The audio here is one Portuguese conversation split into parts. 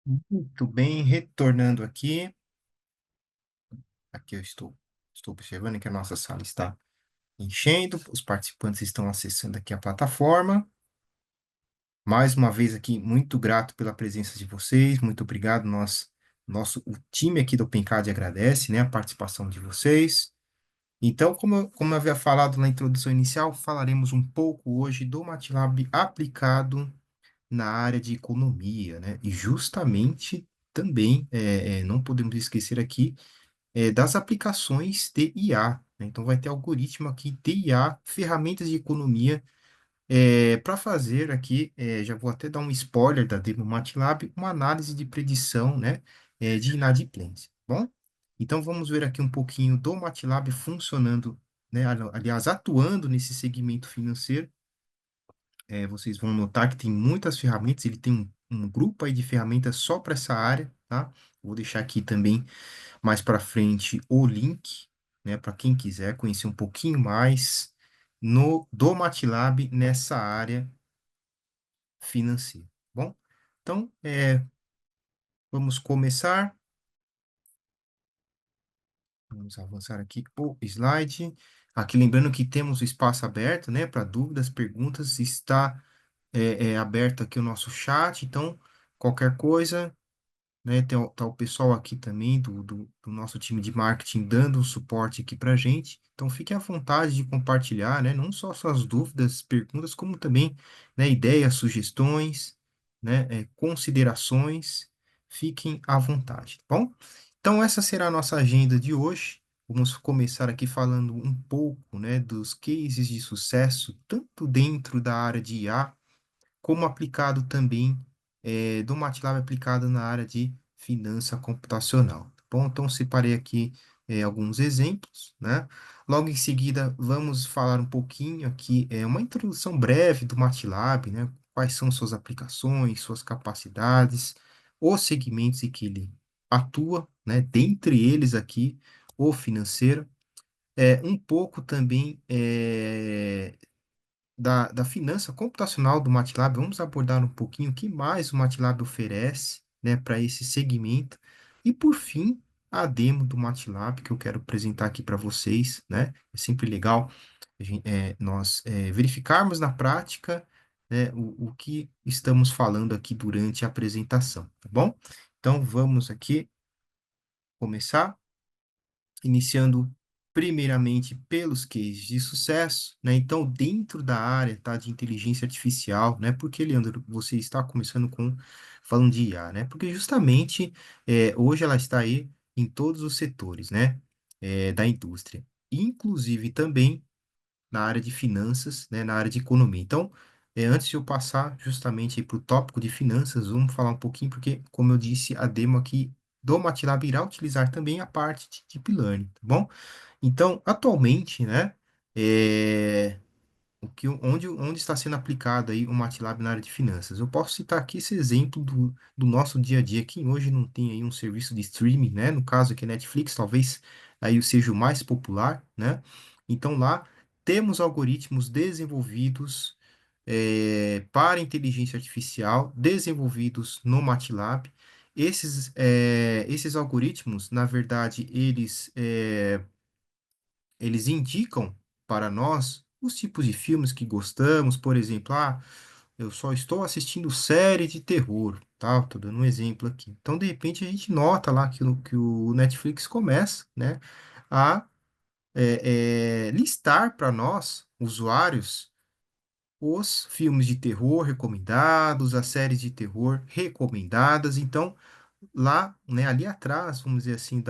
Muito bem, retornando aqui. Aqui eu estou observando que a nossa sala está enchendo, os participantes estão acessando aqui a plataforma. Mais uma vez aqui, muito grato pela presença de vocês, muito obrigado. O time aqui do Pencad agradece, né, a participação de vocês. Então, como eu havia falado na introdução inicial, falaremos um pouco hoje do MATLAB aplicado na área de economia, né? E justamente também, não podemos esquecer aqui das aplicações de IA, né? Então, vai ter algoritmo aqui de IA, ferramentas de economia, para fazer aqui, já vou até dar um spoiler da demo MATLAB, uma análise de predição, né, de inadimplência. Bom, então vamos ver aqui um pouquinho do MATLAB funcionando, né, aliás, atuando nesse segmento financeiro. Vocês vão notar que tem muitas ferramentas, ele tem um grupo aí de ferramentas só para essa área, tá? Vou deixar aqui também mais para frente o link, né, para quem quiser conhecer um pouquinho mais do MATLAB nessa área financeira. Bom, então vamos começar. Vamos avançar aqui o slide. Aqui lembrando que temos o espaço aberto, né, para dúvidas, perguntas, está aberto aqui o nosso chat, então qualquer coisa, né? Tá o pessoal aqui também do nosso time de marketing dando um suporte aqui para a gente. Então, fique à vontade de compartilhar, né? Não só suas dúvidas, perguntas, como também, né, ideias, sugestões, né, considerações. Fiquem à vontade, tá bom? Então, essa será a nossa agenda de hoje. Vamos começar aqui falando um pouco, né, dos cases de sucesso, tanto dentro da área de IA, como aplicado também do MATLAB aplicado na área de finança computacional. Tá bom? Então, separei aqui alguns exemplos, né? Logo em seguida, vamos falar um pouquinho aqui, uma introdução breve do MATLAB, né? Quais são suas aplicações, suas capacidades, os segmentos em que ele atua, né? Dentre eles aqui, o financeiro. Um pouco também da finança computacional do MATLAB, vamos abordar um pouquinho o que mais o MATLAB oferece, né, para esse segmento. E, por fim, a demo do MATLAB que eu quero apresentar aqui para vocês, né? É sempre legal nós verificarmos na prática, né, o que estamos falando aqui durante a apresentação, tá bom? Então, vamos aqui começar iniciando primeiramente pelos cases de sucesso, né? Então, dentro da área, tá, de inteligência artificial, né? Porque, Leandro, você está começando falando de IA, né? Porque justamente hoje ela está aí em todos os setores, né? Da indústria, inclusive também na área de finanças, né? Na área de economia. Então, antes de eu passar justamente para o tópico de finanças, vamos falar um pouquinho, porque, como eu disse, a demo aqui do MATLAB irá utilizar também a parte de Deep Learning, tá bom? Então, atualmente, né, é, onde está sendo aplicado aí o MATLAB na área de finanças? Eu posso citar aqui esse exemplo do nosso dia a dia, que hoje não tem aí um serviço de streaming, né? No caso aqui, Netflix, talvez aí seja o mais popular, né? Então, lá temos algoritmos desenvolvidos para inteligência artificial, desenvolvidos no MATLAB. Esses algoritmos, na verdade, eles indicam para nós os tipos de filmes que gostamos, por exemplo, eu só estou assistindo série de terror, tá? Tô dando um exemplo aqui. Então, de repente, a gente nota lá que o Netflix começa, né, a listar para nós, usuários, os filmes de terror recomendados, as séries de terror recomendadas. Então, lá, né, ali atrás, vamos dizer assim,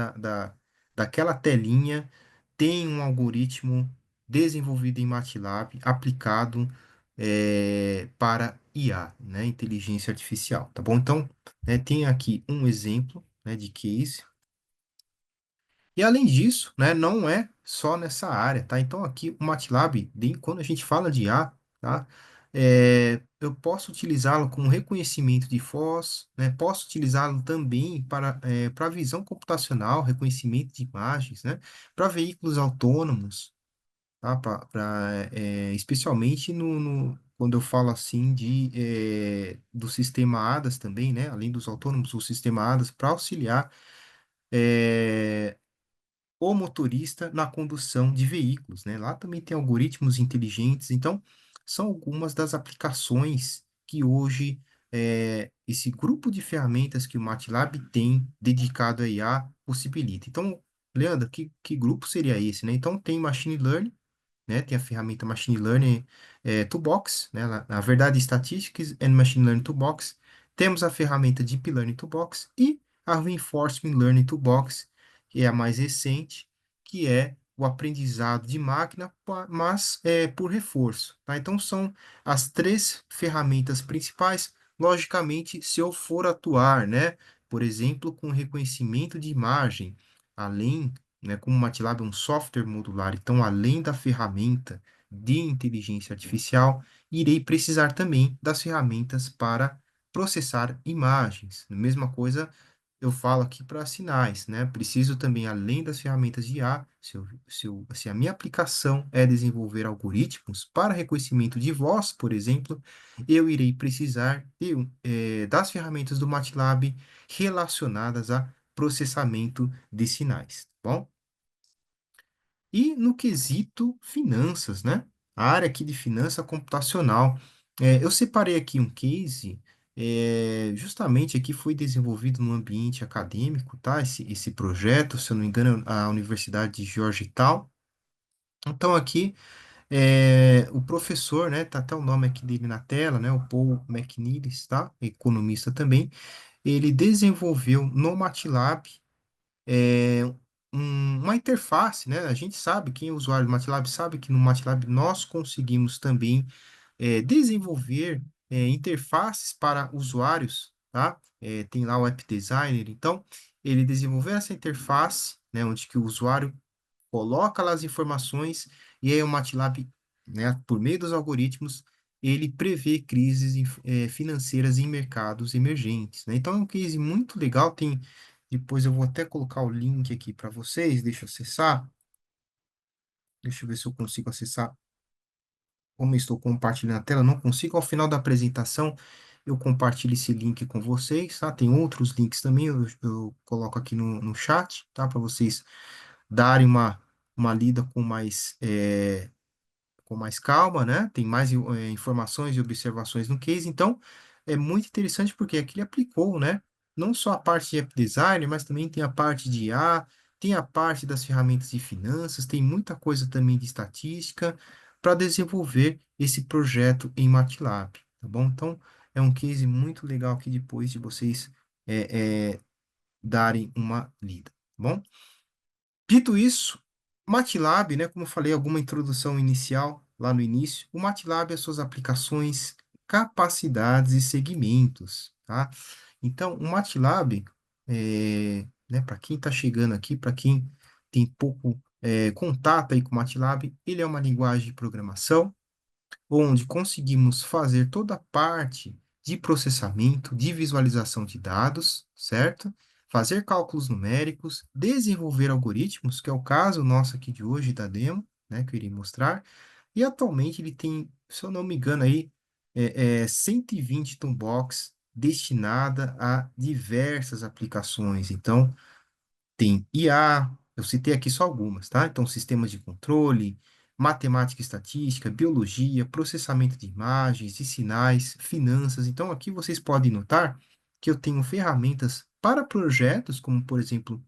daquela telinha, tem um algoritmo desenvolvido em MATLAB aplicado para IA, né, inteligência artificial, tá bom? Então, né, tem aqui um exemplo, né, de case. E além disso, né, não é só nessa área, tá? Então aqui o MATLAB, quando a gente fala de IA, tá? Eu posso utilizá-lo como reconhecimento de voz, né? Posso utilizá-lo também para visão computacional, reconhecimento de imagens, né? Para veículos autônomos, tá? Especialmente quando eu falo assim do sistema ADAS também, né? Além dos autônomos, o sistema ADAS para auxiliar é, o motorista na condução de veículos, né? Lá também tem algoritmos inteligentes, então são algumas das aplicações que hoje esse grupo de ferramentas que o MATLAB tem dedicado a IA possibilita. Então, Leandro, que grupo seria esse, né? Então tem Machine Learning, né? Tem a ferramenta Machine Learning Toolbox, né? Na verdade, Statistics and Machine Learning Toolbox. Temos a ferramenta Deep Learning Toolbox e a Reinforcement Learning Toolbox, que é a mais recente, que é o aprendizado de máquina, mas por reforço, tá? Então, são as três ferramentas principais. Logicamente, se eu for atuar, né? Por exemplo, com reconhecimento de imagem, além, né, como o MATLAB é um software modular, então, além da ferramenta de inteligência artificial, irei precisar também das ferramentas para processar imagens. A mesma coisa eu falo aqui para sinais, né? Preciso também, além das ferramentas de IA, se a minha aplicação é desenvolver algoritmos para reconhecimento de voz, por exemplo, eu irei precisar das ferramentas do MATLAB relacionadas a processamento de sinais, tá bom? E no quesito finanças, né? A área aqui de finança computacional. Eu separei aqui um case, justamente aqui foi desenvolvido no ambiente acadêmico, tá? Esse projeto, se eu não me engano, a Universidade de Georgetown. Então, aqui, o professor, né? Tá até o nome aqui dele na tela, né? O Paul McNeilis, tá? Economista também. Ele desenvolveu no MATLAB é, uma interface, né? A gente sabe, quem é usuário do MATLAB sabe que no MATLAB nós conseguimos também desenvolver interfaces para usuários, tá? Tem lá o App Designer, então ele desenvolveu essa interface, né, onde que o usuário coloca lá as informações e aí o MATLAB, né, por meio dos algoritmos, ele prevê crises financeiras em mercados emergentes, né? Então é um case muito legal, tem depois eu vou até colocar o link aqui para vocês, deixa eu acessar, deixa eu ver se eu consigo acessar, como eu estou compartilhando a tela, não consigo, ao final da apresentação eu compartilho esse link com vocês, tá? Tem outros links também, eu coloco aqui no chat, tá? Para vocês darem uma lida com mais calma, né? Tem mais informações e observações no case. Então, é muito interessante porque aqui ele aplicou, né? Não só a parte de app design, mas também tem a parte de IA, tem a parte das ferramentas de finanças, tem muita coisa também de estatística para desenvolver esse projeto em MATLAB, tá bom? Então, é um case muito legal aqui depois de vocês darem uma lida, tá bom? Dito isso, MATLAB, né, como eu falei, alguma introdução inicial lá no início, o MATLAB e as suas aplicações, capacidades e segmentos, tá? Então, o MATLAB, né, para quem está chegando aqui, para quem tem pouco contato aí com o MATLAB, ele é uma linguagem de programação onde conseguimos fazer toda a parte de processamento, de visualização de dados, certo? Fazer cálculos numéricos, desenvolver algoritmos, que é o caso nosso aqui de hoje da demo, né, que eu irei mostrar. E atualmente ele tem, se eu não me engano aí, 120 toolbox destinada a diversas aplicações. Então, tem IA, eu citei aqui só algumas, tá? Então, sistemas de controle, matemática e estatística, biologia, processamento de imagens e sinais, finanças. Então, aqui vocês podem notar que eu tenho ferramentas para projetos, como, por exemplo,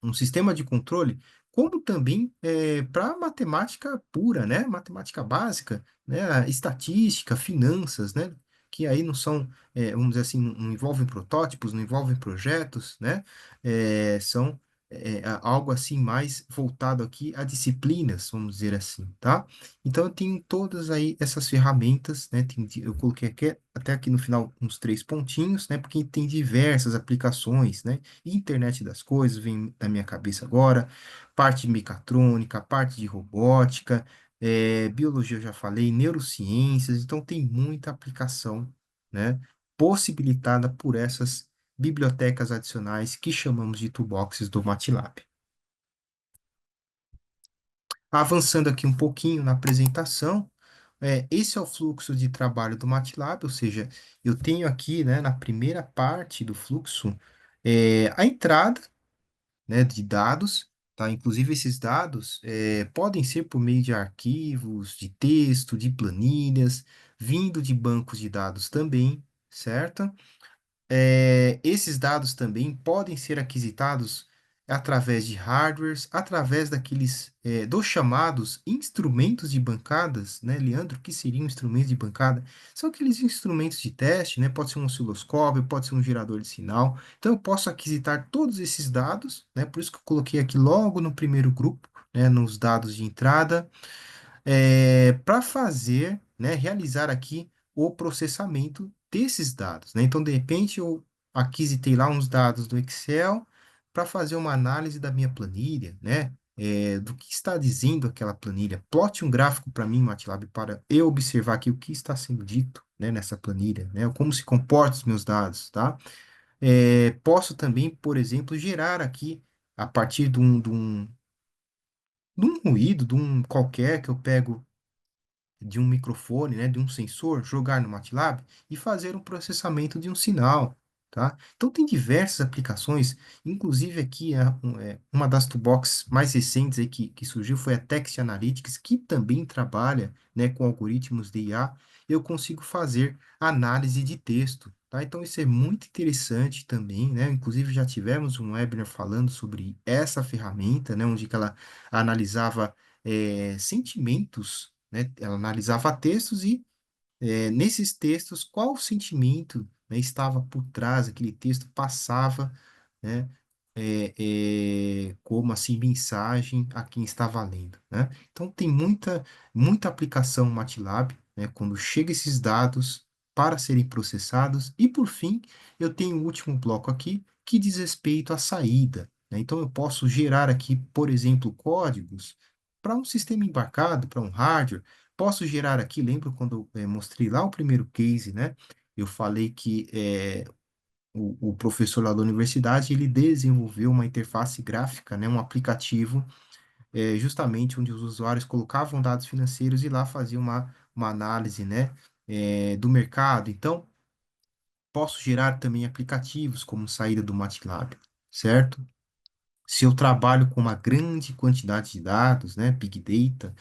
um sistema de controle, como também para matemática pura, né? Matemática básica, né? Estatística, finanças, né? Que aí não são, vamos dizer assim, não envolvem protótipos, não envolvem projetos, né? São algo assim mais voltado aqui a disciplinas, vamos dizer assim, tá? Então eu tenho todas aí essas ferramentas, né? Eu coloquei aqui, até aqui no final uns três pontinhos, né? Porque tem diversas aplicações, né? Internet das coisas vem na minha cabeça agora, parte de mecatrônica, parte de robótica, biologia eu já falei, neurociências, então tem muita aplicação, né, possibilitada por essas bibliotecas adicionais que chamamos de toolboxes do MATLAB. Avançando aqui um pouquinho na apresentação, esse é o fluxo de trabalho do MATLAB, ou seja, eu tenho aqui, né, na primeira parte do fluxo, a entrada, né, de dados, tá? Inclusive esses dados podem ser por meio de arquivos, de texto, de planilhas, vindo de bancos de dados também, certo? Esses dados também podem ser aquisitados através de hardwares, através dos chamados instrumentos de bancadas, né, Leandro? O que seriam instrumentos de bancada? São aqueles instrumentos de teste, né? Pode ser um osciloscópio, pode ser um gerador de sinal. Então, eu posso aquisitar todos esses dados, né? Por isso que eu coloquei aqui logo no primeiro grupo, né, nos dados de entrada para fazer, né, realizar aqui o processamento desses dados, né? Então, de repente, eu aquisitei lá uns dados do Excel para fazer uma análise da minha planilha, né? Do que está dizendo aquela planilha. Plote um gráfico para mim, MATLAB, para eu observar aqui o que está sendo dito, né, nessa planilha, né? Como se comportam os meus dados, tá? Posso também, por exemplo, gerar aqui, a partir de um ruído, de um qualquer que eu pego de um microfone, né, de um sensor, jogar no MATLAB e fazer um processamento de um sinal, tá? Então tem diversas aplicações, inclusive aqui uma das toolbox mais recentes aí que surgiu foi a Text Analytics, que também trabalha, né, com algoritmos de IA. Eu consigo fazer análise de texto, tá? Então isso é muito interessante também, né? Inclusive já tivemos um webinar falando sobre essa ferramenta, né, onde que ela analisava sentimentos, né? Ela analisava textos e, nesses textos, qual o sentimento, né, estava por trás, aquele texto passava, né? Como assim, mensagem a quem estava lendo, né? Então, tem muita aplicação no MATLAB, né? Quando chega esses dados para serem processados. E, por fim, eu tenho o último bloco aqui, que diz respeito à saída, né? Então, eu posso gerar aqui, por exemplo, códigos para um sistema embarcado, para um hardware. Posso gerar aqui, lembra quando eu mostrei lá o primeiro case, né? Eu falei que o professor lá da universidade, ele desenvolveu uma interface gráfica, né, um aplicativo, justamente onde os usuários colocavam dados financeiros e lá faziam uma análise, né, do mercado. Então, posso gerar também aplicativos como saída do MATLAB, certo? Se eu trabalho com uma grande quantidade de dados, né, Big Data,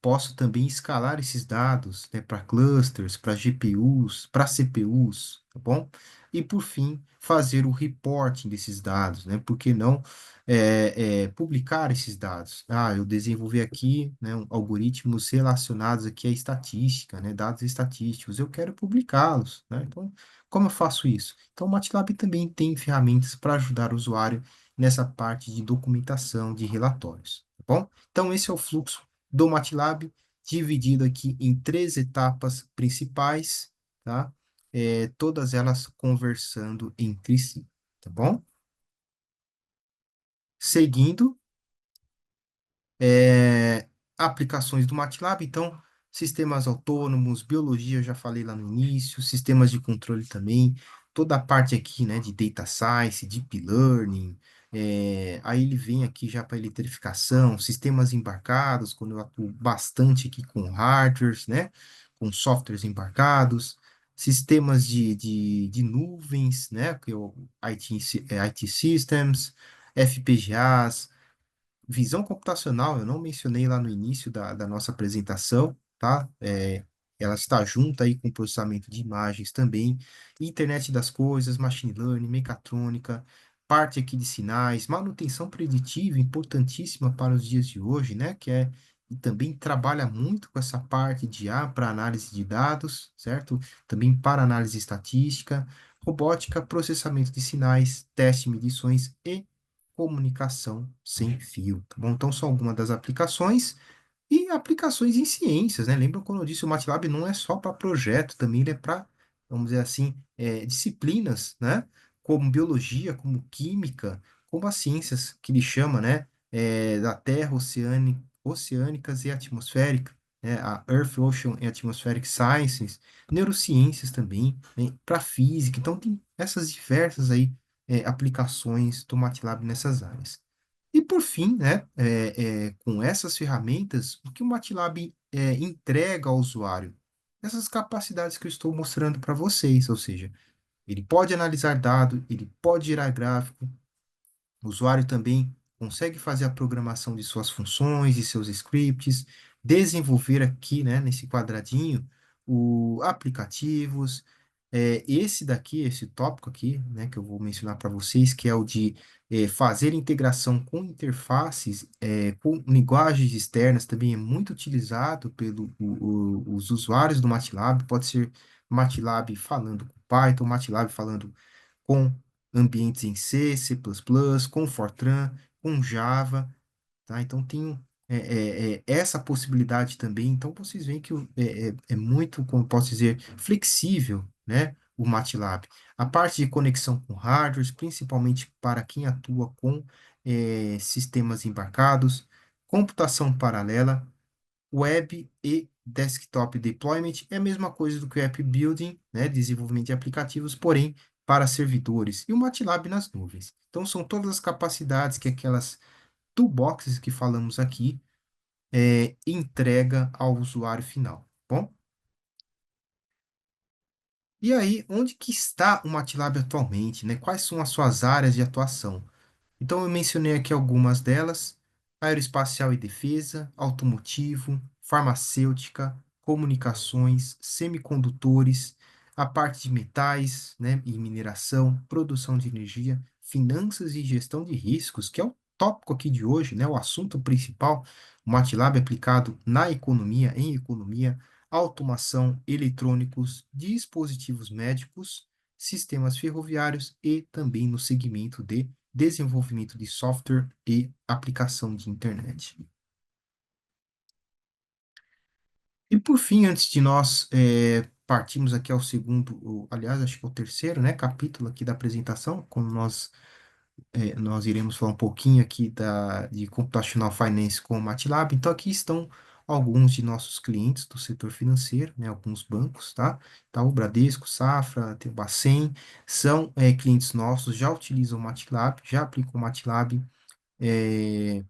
posso também escalar esses dados, né, para clusters, para GPUs, para CPUs, tá bom? E por fim, fazer o reporting desses dados, né? Por que não publicar esses dados? Ah, eu desenvolvi aqui, né, algoritmos relacionados aqui à estatística, né, dados estatísticos. Eu quero publicá-los, né? Então, como eu faço isso? Então, o MATLAB também tem ferramentas para ajudar o usuário nessa parte de documentação de relatórios, tá bom? Então, esse é o fluxo do MATLAB, dividido aqui em três etapas principais, tá? Todas elas conversando entre si, tá bom? Seguindo, aplicações do MATLAB, então, sistemas autônomos, biologia, eu já falei lá no início, sistemas de controle também, toda a parte aqui, né, de data science, deep learning, aí ele vem aqui já para eletrificação, sistemas embarcados, quando eu atuo bastante aqui com hardwares, né, com softwares embarcados, sistemas de nuvens, né, que é o IT Systems, FPGAs, visão computacional, eu não mencionei lá no início da nossa apresentação, tá? Ela está junta aí com processamento de imagens também, internet das coisas, machine learning, mecatrônica, parte aqui de sinais, manutenção preditiva, importantíssima para os dias de hoje, né? E também trabalha muito com essa parte de IA para análise de dados, certo? Também para análise estatística, robótica, processamento de sinais, teste, medições e comunicação sem fio, tá bom? Então, são algumas das aplicações e aplicações em ciências, né? Lembra quando eu disse o MATLAB não é só para projeto, também ele é para, vamos dizer assim, disciplinas, né? Como biologia, como química, como as ciências que ele chama, né? Da Terra, oceânicas e atmosférica, né? A Earth, Ocean and Atmospheric Sciences, neurociências também, né? Para física. Então, tem essas diversas aí aplicações do MATLAB nessas áreas. E por fim, né, com essas ferramentas, o que o MATLAB entrega ao usuário? Essas capacidades que eu estou mostrando para vocês, ou seja, ele pode analisar dado, ele pode gerar gráfico, o usuário também consegue fazer a programação de suas funções, de seus scripts, desenvolver aqui, né, nesse quadradinho, aplicativos. Esse daqui, esse tópico aqui, né, que eu vou mencionar para vocês, que é o de fazer integração com interfaces, com linguagens externas, também é muito utilizado pelos usuários do MATLAB. Pode ser MATLAB falando com Python, MATLAB falando com ambientes em C, C++, com Fortran, com Java, tá? Então, tem essa possibilidade também. Então, vocês veem que é muito, como posso dizer, flexível, né? O MATLAB. A parte de conexão com hardwares, principalmente para quem atua com sistemas embarcados, computação paralela, web e desktop deployment é a mesma coisa do que o app building, né, desenvolvimento de aplicativos, porém para servidores, e o MATLAB nas nuvens. Então, são todas as capacidades que aquelas toolboxes que falamos aqui entrega ao usuário final. Bom, e aí, onde que está o MATLAB atualmente, né? Quais são as suas áreas de atuação? Então, eu mencionei aqui algumas delas: aeroespacial e defesa, automotivo, farmacêutica, comunicações, semicondutores, a parte de metais, né, e mineração, produção de energia, finanças e gestão de riscos, que é o tópico aqui de hoje, né, o assunto principal. O MATLAB é aplicado na economia, em economia, automação, eletrônicos, dispositivos médicos, sistemas ferroviários e também no segmento de desenvolvimento de software e aplicação de internet. E por fim, antes de nós partirmos aqui ao segundo, aliás, acho que é o terceiro, né, capítulo aqui da apresentação, quando nós iremos falar um pouquinho aqui de Computational Finance com o MATLAB. Então, aqui estão alguns de nossos clientes do setor financeiro, né, alguns bancos, tá? Tá o Bradesco, Safra, tem o Bacen, são clientes nossos, já utilizam o MATLAB, já aplicam o MATLAB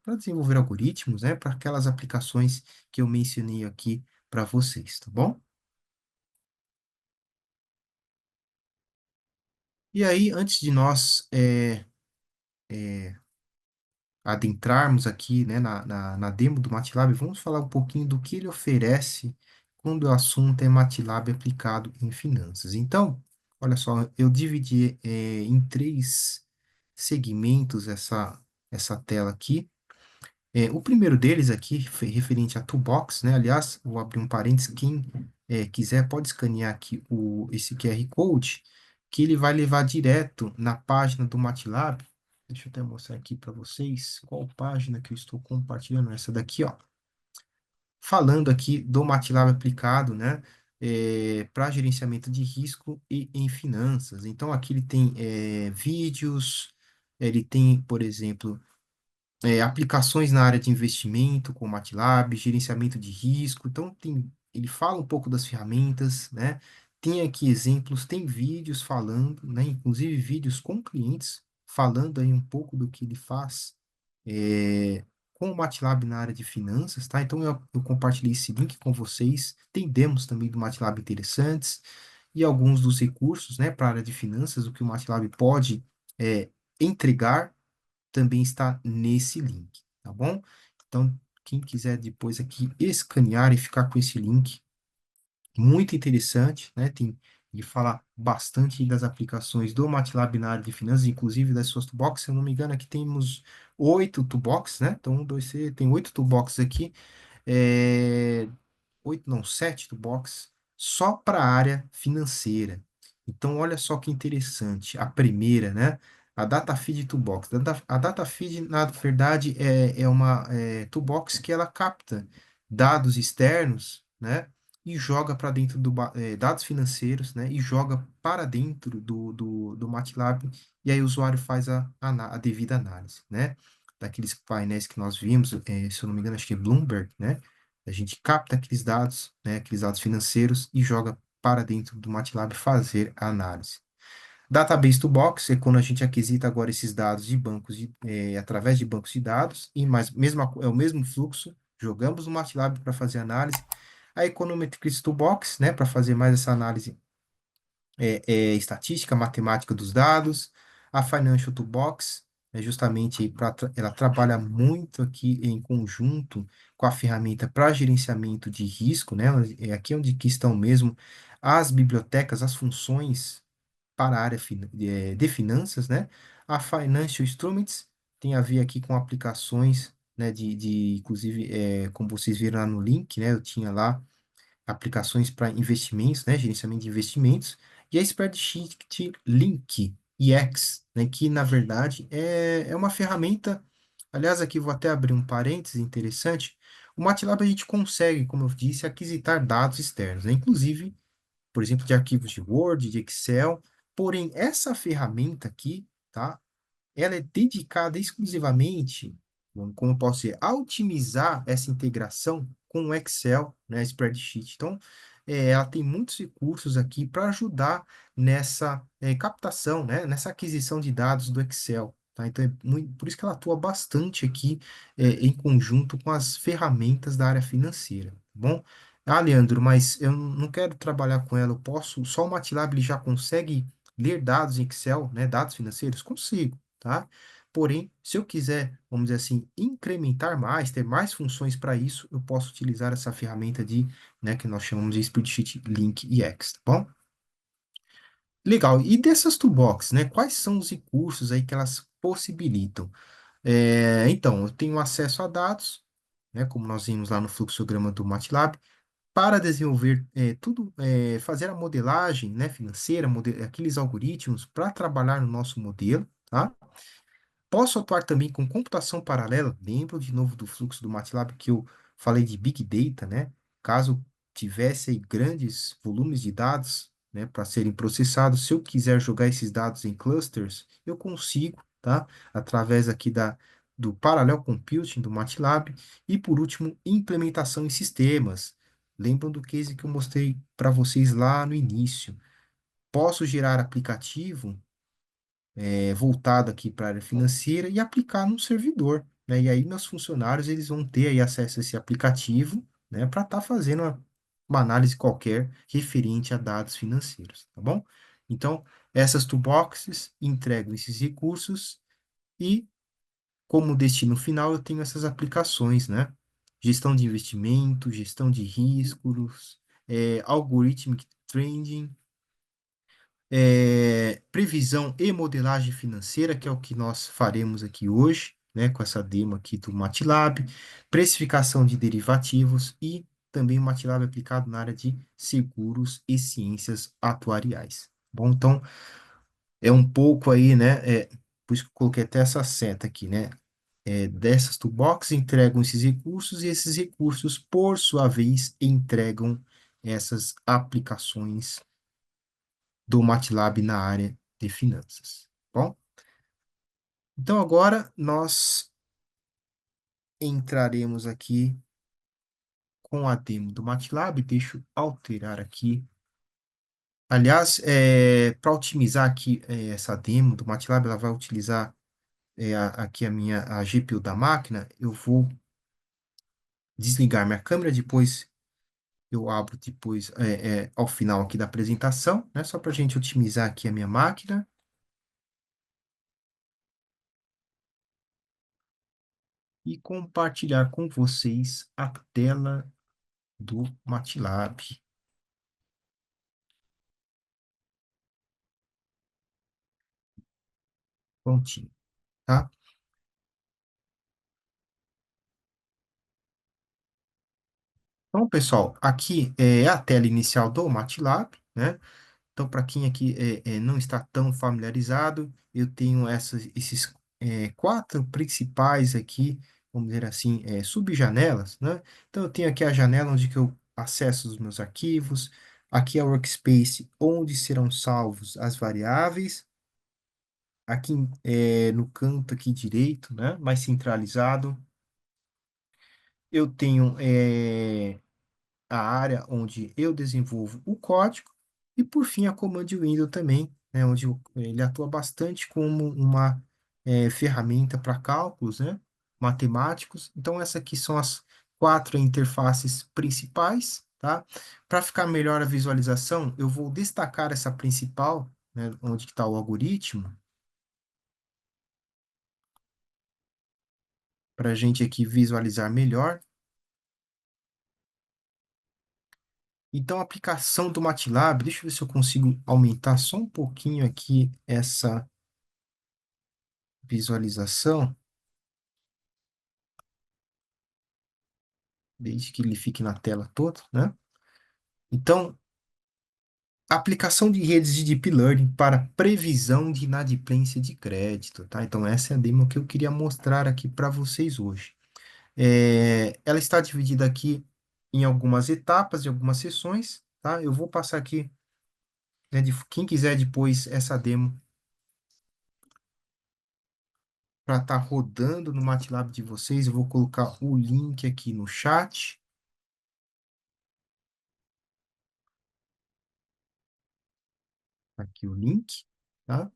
para desenvolver algoritmos, né, para aquelas aplicações que eu mencionei aqui para vocês, tá bom? E aí, antes de nós adentrarmos aqui, né, na demo do MATLAB, vamos falar um pouquinho do que ele oferece quando o assunto é MATLAB aplicado em finanças. Então, olha só, eu dividi em três segmentos essa tela aqui. O primeiro deles aqui, referente à Toolbox, né? Aliás, vou abrir um parênteses, quem quiser pode escanear aqui esse QR Code, que ele vai levar direto na página do MATLAB. Deixa eu até mostrar aqui para vocês qual página que eu estou compartilhando. Essa daqui, ó. Falando aqui do MATLAB aplicado, né? Para gerenciamento de risco e em finanças. Então, aqui ele tem vídeos, ele tem, por exemplo, aplicações na área de investimento, com MATLAB, gerenciamento de risco. Então, ele fala um pouco das ferramentas, né? Tem aqui exemplos, tem vídeos falando, né? Inclusive vídeos com clientes, falando aí um pouco do que ele faz com o MATLAB na área de finanças, tá? Então, eu compartilhei esse link com vocês. Tem demos também do MATLAB interessantes e alguns dos recursos, né, para a área de finanças, o que o MATLAB pode entregar também está nesse link, tá bom? Então, quem quiser depois aqui escanear e ficar com esse link, muito interessante, né? Ele fala bastante das aplicações do MATLAB na área de finanças, inclusive das suas toolbox. Se eu não me engano, aqui temos 8 toolbox, né? Então, um, dois, três, tem 8 toolbox aqui. É, 8, não, 7 toolbox só para a área financeira. Então, olha só que interessante. A primeira, né? A Datafeed Toolbox. A Datafeed, na verdade, é uma toolbox que ela capta dados externos, né? E joga para dentro dados financeiros, né? E joga para dentro do MATLAB. E aí o usuário faz a devida análise, né? Daqueles painéis que nós vimos, se eu não me engano, acho que é Bloomberg, né? A gente capta aqueles dados, né, aqueles dados financeiros e joga para dentro do MATLAB fazer a análise. Database to Box é quando a gente aquisita agora esses dados de bancos, através de bancos de dados, e mais, é o mesmo fluxo, jogamos no MATLAB para fazer análise. A Econometrics to Box, né, para fazer mais essa análise estatística, matemática dos dados. A Financial Toolbox é justamente para ela trabalha muito aqui em conjunto com a ferramenta para gerenciamento de risco, né? É aqui onde que estão mesmo as bibliotecas, as funções para a área de finanças, né? A Financial Instruments tem a ver aqui com aplicações, né? Inclusive, como vocês viram lá no link, né? Eu tinha lá aplicações para investimentos, né, gerenciamento de investimentos, e a Spreadsheet Link EX, né, que na verdade é uma ferramenta, aliás, aqui vou até abrir um parênteses interessante, o MATLAB a gente consegue, como eu disse, aquisitar dados externos, né, inclusive, por exemplo, de arquivos de Word, de Excel, porém, essa ferramenta aqui, tá, ela é dedicada exclusivamente, como eu posso dizer, a otimizar essa integração com o Excel, né, Spreadsheet. Então, ela tem muitos recursos aqui para ajudar nessa captação, né, nessa aquisição de dados do Excel. Tá? Então, por isso que ela atua bastante aqui em conjunto com as ferramentas da área financeira, tá bom? Ah, Leandro, mas eu não quero trabalhar com ela, eu posso, só o MATLAB ele já consegue ler dados em Excel, né, dados financeiros? Consigo, tá? Porém, se eu quiser, vamos dizer assim, incrementar mais, ter mais funções para isso, eu posso utilizar essa ferramenta né, que nós chamamos de Spreadsheet Link EX, tá bom? Legal. E dessas toolbox, né? Quais são os recursos aí que elas possibilitam? Então, eu tenho acesso a dados, né? Como nós vimos lá no fluxograma do MATLAB, para desenvolver fazer a modelagem, né, financeira, aqueles algoritmos para trabalhar no nosso modelo, tá? Posso atuar também com computação paralela. Lembro de novo do fluxo do MATLAB que eu falei de Big Data, né? Caso tivesse aí grandes volumes de dados, né, para serem processados, se eu quiser jogar esses dados em clusters, eu consigo, tá? Através aqui do Parallel Computing do MATLAB. E por último, implementação em sistemas. Lembram do case que eu mostrei para vocês lá no início? Posso gerar aplicativo voltado aqui para a área financeira e aplicar num servidor, né? E aí meus funcionários eles vão ter aí acesso a esse aplicativo, né, para estar fazendo uma análise qualquer referente a dados financeiros, tá bom? Então, essas toolboxes entregam esses recursos e, como destino final, eu tenho essas aplicações, né? Gestão de investimento, gestão de riscos, algorithmic trading, previsão e modelagem financeira, que é o que nós faremos aqui hoje, né, com essa demo aqui do MATLAB, precificação de derivativos e também o MATLAB aplicado na área de seguros e ciências atuariais. Bom, então, é um pouco aí, né, por isso que eu coloquei até essa seta aqui, né, dessas toolbox entregam esses recursos e esses recursos, por sua vez, entregam essas aplicações do MATLAB na área de finanças. Bom, então agora nós entraremos aqui com a demo do MATLAB. Deixa eu alterar aqui. Aliás, para otimizar aqui essa demo do MATLAB, ela vai utilizar aqui a GPU da máquina. Eu vou desligar minha câmera, depois eu abro depois ao final aqui da apresentação, né? Só para a gente otimizar aqui a minha máquina e compartilhar com vocês a tela do MATLAB. Prontinho, tá? Então, pessoal, aqui é a tela inicial do MATLAB, né? Então, para quem aqui não está tão familiarizado, eu tenho esses quatro principais aqui, vamos dizer assim, subjanelas, né? Então, eu tenho aqui a janela onde que eu acesso os meus arquivos, aqui é a workspace onde serão salvos as variáveis, aqui no canto aqui direito, né? Mais centralizado, eu tenho a área onde eu desenvolvo o código, e por fim a Command Window também, né, onde ele atua bastante como uma ferramenta para cálculos, né, matemáticos. Então, essas aqui são as quatro interfaces principais, tá? Para ficar melhor a visualização, eu vou destacar essa principal, né, onde está o algoritmo, para a gente aqui visualizar melhor. Então, a aplicação do MATLAB, deixa eu ver se eu consigo aumentar só um pouquinho aqui essa visualização, desde que ele fique na tela toda, né? Então, aplicação de redes de Deep Learning para previsão de inadimplência de crédito, tá? Então, essa é a demo que eu queria mostrar aqui para vocês hoje. Ela está dividida aqui em algumas etapas, em algumas sessões, tá? Eu vou passar aqui, né, quem quiser depois essa demo para estar rodando no MATLAB de vocês, eu vou colocar o link aqui no chat, aqui o link, tá?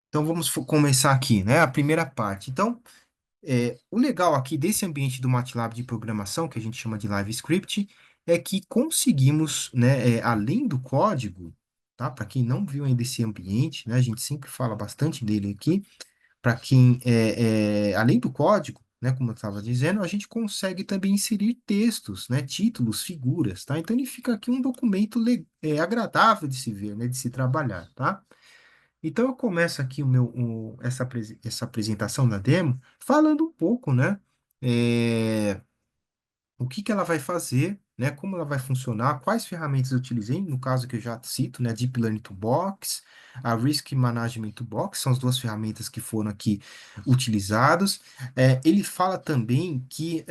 Então, vamos começar aqui, né? A primeira parte. Então, o legal aqui desse ambiente do MATLAB de programação, que a gente chama de Live Script, é que conseguimos, né, além do código, tá? Para quem não viu ainda esse ambiente, né, a gente sempre fala bastante dele aqui. Para quem, além do código, né, como eu estava dizendo, a gente consegue também inserir textos, né, títulos, figuras, tá? Então ele fica aqui um documento agradável de se ver, né, de se trabalhar, tá? Então, eu começo aqui essa apresentação da demo falando um pouco, né? O que que ela vai fazer, né? Como ela vai funcionar, quais ferramentas eu utilizei, no caso que eu já cito, né? Deep Learning Toolbox, a Risk Management Toolbox, são as duas ferramentas que foram aqui utilizadas. Ele fala também que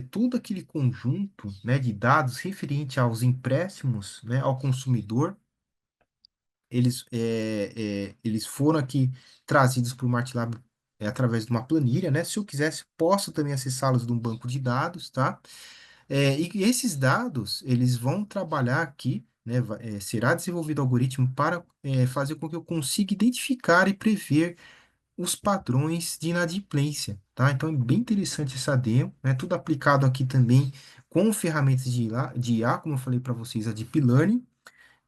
todo aquele conjunto, né, de dados referente aos empréstimos, né, ao consumidor, eles foram aqui trazidos para o MATLAB através de uma planilha, né? Se eu quisesse, posso também acessá-los de um banco de dados, tá? E esses dados, eles vão trabalhar aqui, né? Será desenvolvido algoritmo para fazer com que eu consiga identificar e prever os padrões de inadimplência, tá? Então, é bem interessante essa demo, né? Tudo aplicado aqui também com ferramentas de IA, como eu falei para vocês, a Deep Learning,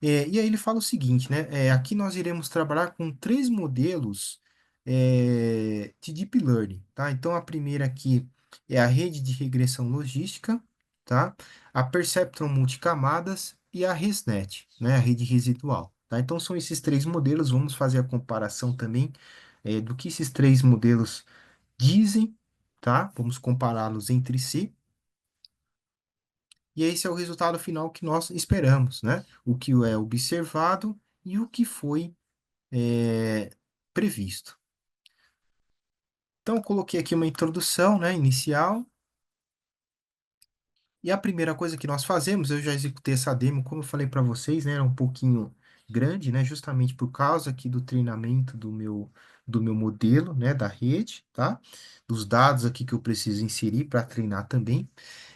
e aí ele fala o seguinte, né? Aqui nós iremos trabalhar com três modelos de Deep Learning, tá? Então, a primeira aqui é a rede de regressão logística, tá? A Perceptron multicamadas e a ResNet, né? A rede residual, tá? Então, são esses três modelos. Vamos fazer a comparação também do que esses três modelos dizem, tá? Vamos compará-los entre si. E esse é o resultado final que nós esperamos, né? O que é observado e o que foi é, previsto. Então, eu coloquei aqui uma introdução, né, inicial. E a primeira coisa que nós fazemos, eu já executei essa demo, como eu falei para vocês, né, era um pouquinho grande, né, justamente por causa aqui do treinamento do meu modelo, né, da rede, tá? Dos dados aqui que eu preciso inserir para treinar também.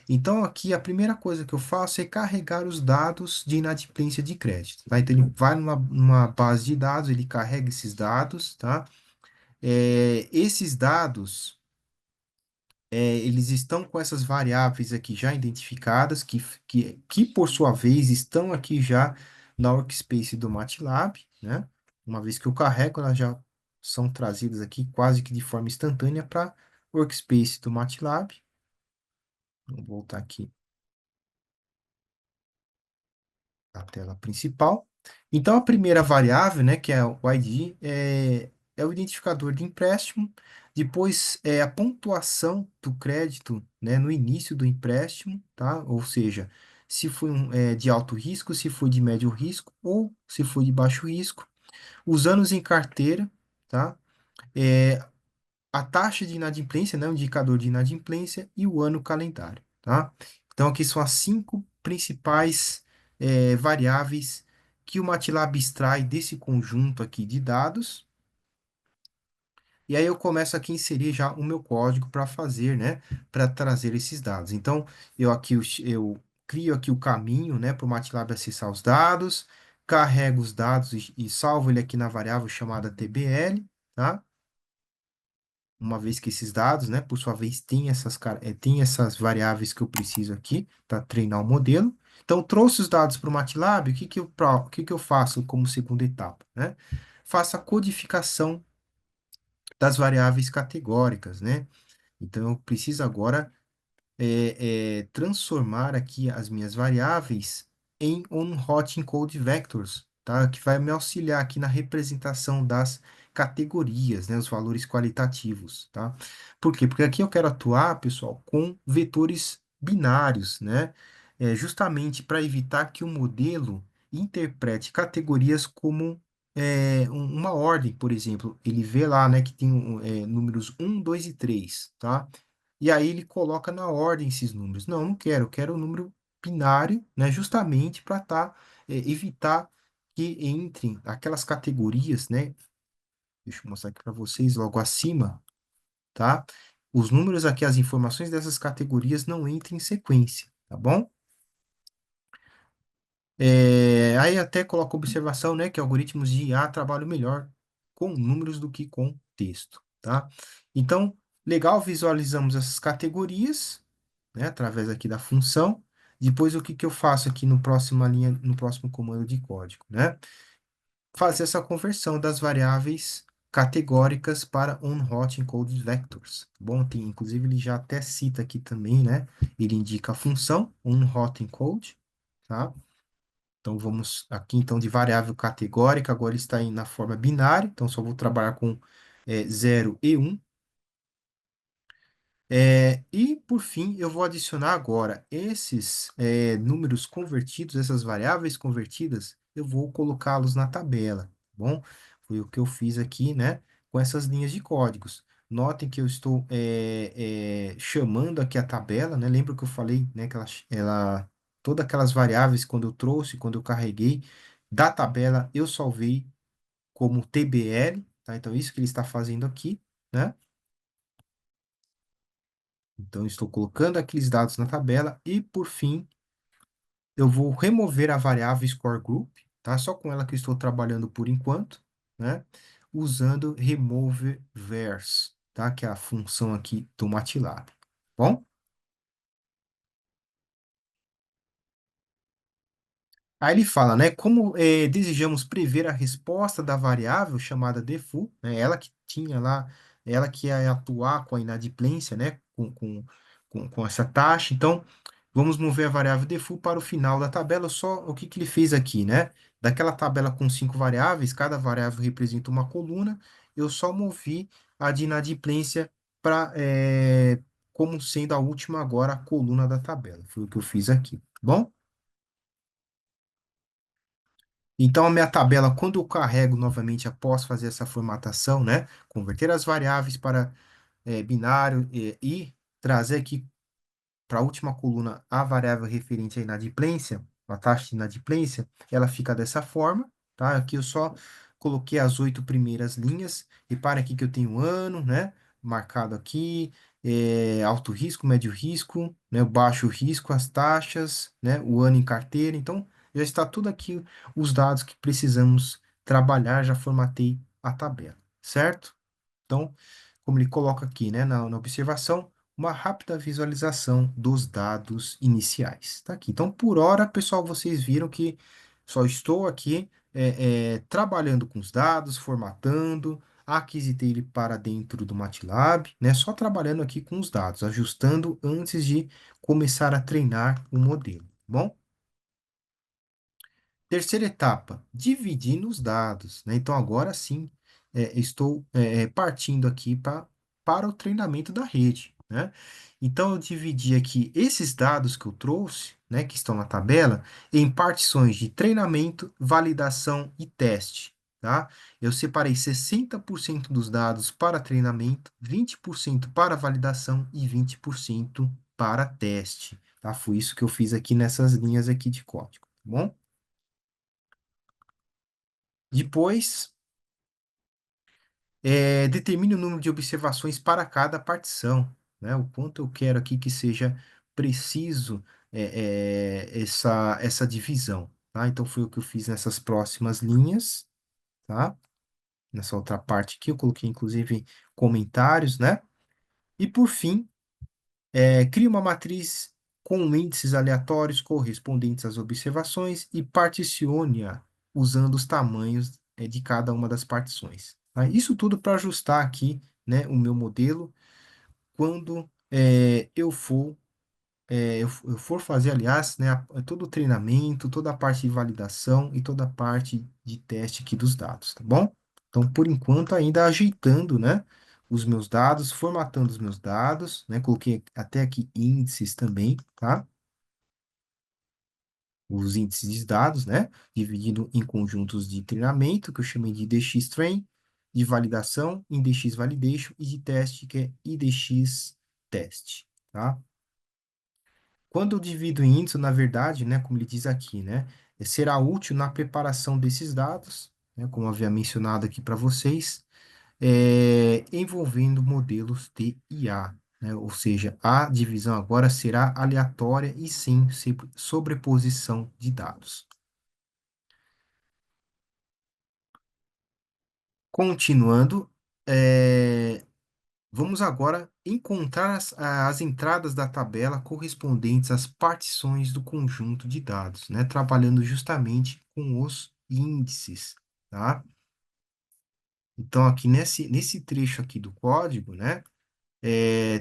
Então, aqui a primeira coisa que eu faço é carregar os dados de inadimplência de crédito, tá? Então, ele vai numa base de dados, ele carrega esses dados, tá? Esses dados, eles estão com essas variáveis aqui já identificadas, que por sua vez estão aqui já na workspace do MATLAB, né? Uma vez que eu carrego, elas já são trazidas aqui quase que de forma instantânea para workspace do MATLAB. Vou voltar aqui a tela principal. Então, a primeira variável, né, que é o ID, é o identificador de empréstimo. Depois, é a pontuação do crédito, né, no início do empréstimo, tá? Ou seja, se foi de alto risco, se foi de médio risco ou se foi de baixo risco. Os anos em carteira, tá? É, a taxa de inadimplência, né, o indicador de inadimplência e o ano calendário, tá? Então, aqui são as cinco principais variáveis que o MATLAB extrai desse conjunto aqui de dados. E aí eu começo aqui a inserir já o meu código para fazer, né, para trazer esses dados. Então, eu crio aqui o caminho, né, para o MATLAB acessar os dados. carrego os dados e salvo ele aqui na variável chamada TBL, tá? Uma vez que esses dados, né, por sua vez, têm essas variáveis que eu preciso aqui para treinar o modelo. Então, trouxe os dados para o MATLAB, o que que eu faço como segunda etapa, né? Faço a codificação das variáveis categóricas, né? Então, eu preciso agora transformar aqui as minhas variáveis em on-hot encode vectors, tá? Que vai me auxiliar aqui na representação das categorias, né? Os valores qualitativos, tá? Por quê? Porque aqui eu quero atuar, pessoal, com vetores binários, né? Justamente para evitar que o modelo interprete categorias como uma ordem, por exemplo. Ele vê lá, né, que tem números um, 2 e 3, tá? E aí ele coloca na ordem esses números. Não, não quero, eu quero o número binário, né, justamente para evitar que entrem aquelas categorias, né? Deixa eu mostrar aqui para vocês logo acima, tá? Os números aqui, as informações dessas categorias não entrem em sequência, tá bom? Aí até coloca observação, né, que algoritmos de IA trabalham melhor com números do que com texto, tá? Então, legal, visualizamos essas categorias, né, através aqui da função. Depois, o que que eu faço aqui no próxima linha, no próximo comando de código, né? Fazer essa conversão das variáveis categóricas para on-hot encoded vectors. Tá bom, inclusive ele já até cita aqui também, né? Ele indica a função on-hot encode, tá? Então, vamos aqui, então, de variável categórica, agora está na forma binária, então só vou trabalhar com 0 e 1. E, por fim, eu vou adicionar agora esses números convertidos, essas variáveis convertidas, eu vou colocá-los na tabela, tá bom? Foi o que eu fiz aqui, né, com essas linhas de códigos. Notem que eu estou chamando aqui a tabela, né? Lembra que eu falei, né, que todas aquelas variáveis, quando eu trouxe, quando eu carreguei da tabela, eu salvei como TBL, tá? Então, isso que ele está fazendo aqui, né? Então, eu estou colocando aqueles dados na tabela e, por fim, eu vou remover a variável score group, tá? Só com ela que eu estou trabalhando por enquanto, né? Usando remove vars, tá? Que é a função aqui do MATLAB. Bom? Aí ele fala, né? Como desejamos prever a resposta da variável chamada default, né? Ela que tinha lá, ela que ia atuar com a inadimplência, né? Com essa taxa. Então, vamos mover a variável default para o final da tabela. Só o que que ele fez aqui, né? Daquela tabela com 5 variáveis, cada variável representa uma coluna. Eu só movi a de inadimplência para como sendo a última agora a coluna da tabela. Foi o que eu fiz aqui. Bom? Então, a minha tabela, quando eu carrego novamente após fazer essa formatação, né, converter as variáveis para binário e trazer aqui para a última coluna a variável referente à inadimplência, a taxa de inadimplência, ela fica dessa forma, tá? Aqui eu só coloquei as 8 primeiras linhas. Repare aqui que eu tenho ano, né? Marcado aqui, alto risco, médio risco, né? Baixo risco, as taxas, né? O ano em carteira. Então, já está tudo aqui, os dados que precisamos trabalhar, já formatei a tabela, certo? Então, como ele coloca aqui, né, na observação, uma rápida visualização dos dados iniciais. Tá aqui. Então, por hora, pessoal, vocês viram que só estou aqui trabalhando com os dados, formatando, aquisitei ele para dentro do MATLAB, né, só trabalhando aqui com os dados, ajustando antes de começar a treinar o modelo. Tá bom? Terceira etapa, dividir os dados, né? Então, agora sim, estou partindo aqui para o treinamento da rede, né? Então, eu dividi aqui esses dados que eu trouxe, né, que estão na tabela, em partições de treinamento, validação e teste, tá? Eu separei 60% dos dados para treinamento, 20% para validação e 20% para teste, tá? Foi isso que eu fiz aqui nessas linhas aqui de código, tá bom? Depois, determine o número de observações para cada partição, né? O quanto eu quero aqui que seja preciso essa divisão, tá? Então foi o que eu fiz nessas próximas linhas, tá? Nessa outra parte aqui, eu coloquei inclusive comentários, né? E por fim, cria uma matriz com índices aleatórios correspondentes às observações e particione-a usando os tamanhos, de cada uma das partições, tá? Isso tudo para ajustar aqui, né, o meu modelo quando eu for fazer, aliás, né, todo o treinamento, toda a parte de validação e toda a parte de teste aqui dos dados, tá bom? Então, por enquanto, ainda ajeitando, né, os meus dados, formatando os meus dados, né, coloquei até aqui índices também, tá? Os índices de dados, né, dividido em conjuntos de treinamento, que eu chamei de IDX train, de validação, IDX validation, e de teste, que é IDX teste, tá? Quando eu divido em índice, na verdade, né, como ele diz aqui, né, será útil na preparação desses dados, né, como havia mencionado aqui para vocês, envolvendo modelos de IA, né, ou seja, a divisão agora será aleatória e sem sobreposição de dados. Continuando, vamos agora encontrar as entradas da tabela correspondentes às partições do conjunto de dados, né? Trabalhando justamente com os índices, tá? Então, aqui nesse trecho aqui do código, né?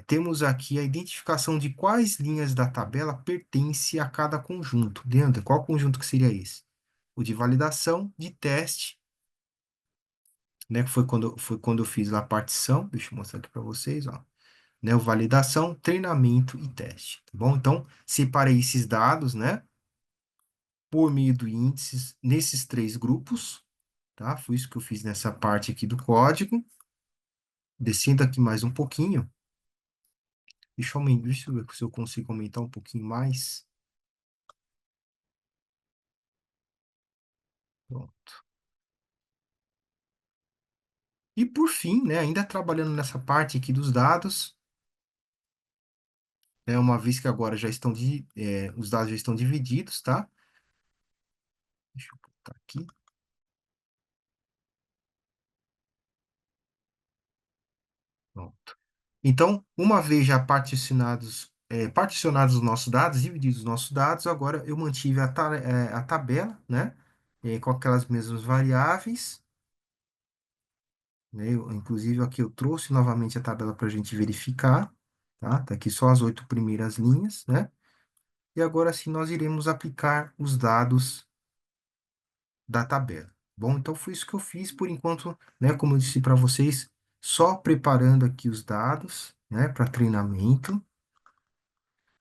Temos aqui a identificação de quais linhas da tabela pertence a cada conjunto. Leandro, qual conjunto que seria esse? O de validação, de teste, né? Que foi quando eu fiz lá a partição. Deixa eu mostrar aqui para vocês, ó. Né, o validação, treinamento e teste, tá bom? Então, separei esses dados, né, por meio do índices nesses três grupos, tá? Foi isso que eu fiz nessa parte aqui do código. Descendo aqui mais um pouquinho, deixa eu ver se eu consigo aumentar um pouquinho mais. Pronto. E por fim, né, ainda trabalhando nessa parte aqui dos dados, né, uma vez que agora os dados já estão divididos, tá? Deixa eu botar aqui. Pronto. Então, uma vez já particionados os nossos dados, divididos os nossos dados, agora eu mantive a tabela, né? Com aquelas mesmas variáveis, né? Inclusive, aqui eu trouxe novamente a tabela para a gente verificar, tá? Tá aqui só as 8 primeiras linhas, né? E agora sim nós iremos aplicar os dados da tabela. Bom, então foi isso que eu fiz por enquanto, né? Como eu disse para vocês, só preparando aqui os dados, né? Para treinamento.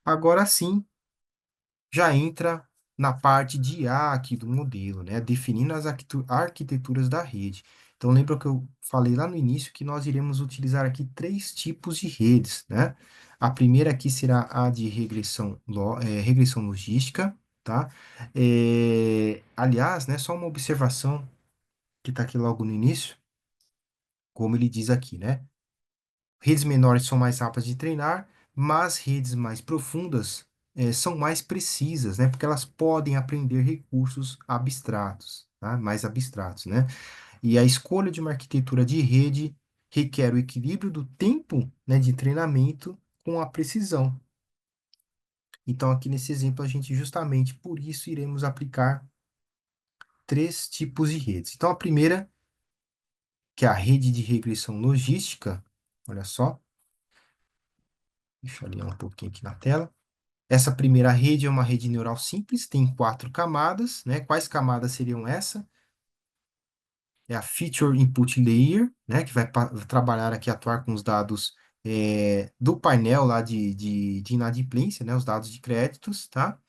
Agora sim, já entra na parte de IA aqui do modelo, né? Definindo as arquiteturas da rede. Então, lembra que eu falei lá no início que nós iremos utilizar aqui três tipos de redes, né? A primeira aqui será a de regressão logística, tá? Aliás, né, só uma observação que está aqui logo no início, como ele diz aqui, né? Redes menores são mais rápidas de treinar, mas redes mais profundas são mais precisas, né? Porque elas podem aprender recursos abstratos, tá? Mais abstratos, né? E a escolha de uma arquitetura de rede requer o equilíbrio do tempo, né, de treinamento com a precisão. Então, aqui nesse exemplo, a gente justamente por isso iremos aplicar três tipos de redes. Então, a primeira, que é a rede de regressão logística, olha só, deixa eu alinhar um pouquinho aqui na tela. Essa primeira rede é uma rede neural simples, tem 4 camadas, né? Quais camadas seriam essa? É a Feature Input Layer, né? Que vai trabalhar aqui, atuar com os dados do painel lá de inadimplência, né? Os dados de créditos, tá?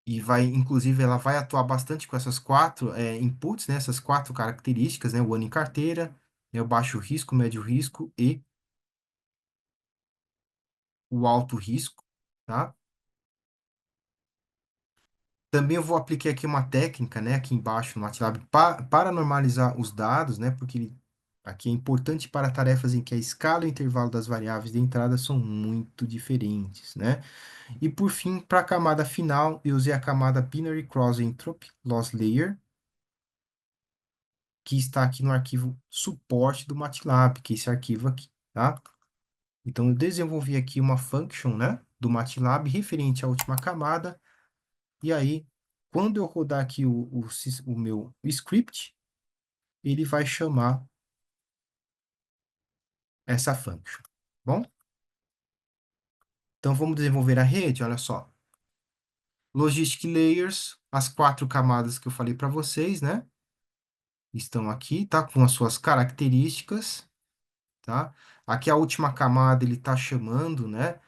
E inclusive, ela vai atuar bastante com essas quatro inputs, né? Essas 4 características, né? O ano em carteira, né? O baixo risco, o médio risco e o alto risco, tá? Também eu vou aplicar aqui uma técnica, né, aqui embaixo no MATLAB, para normalizar os dados, né, porque Aqui é importante para tarefas em que a escala e o intervalo das variáveis de entrada são muito diferentes, né? E por fim, para a camada final, eu usei a camada Binary Cross Entropy Loss Layer, que está aqui no arquivo suporte do MATLAB, que é esse arquivo aqui, tá? Então, eu desenvolvi aqui uma function, né, do MATLAB referente à última camada, e aí, quando eu rodar aqui o meu script, ele vai chamar essa function, bom? Então, vamos desenvolver a rede, olha só. Logistic Layers, as 4 camadas que eu falei para vocês, né? Estão aqui, tá? Com as suas características, tá? Aqui a última camada ele está chamando, né?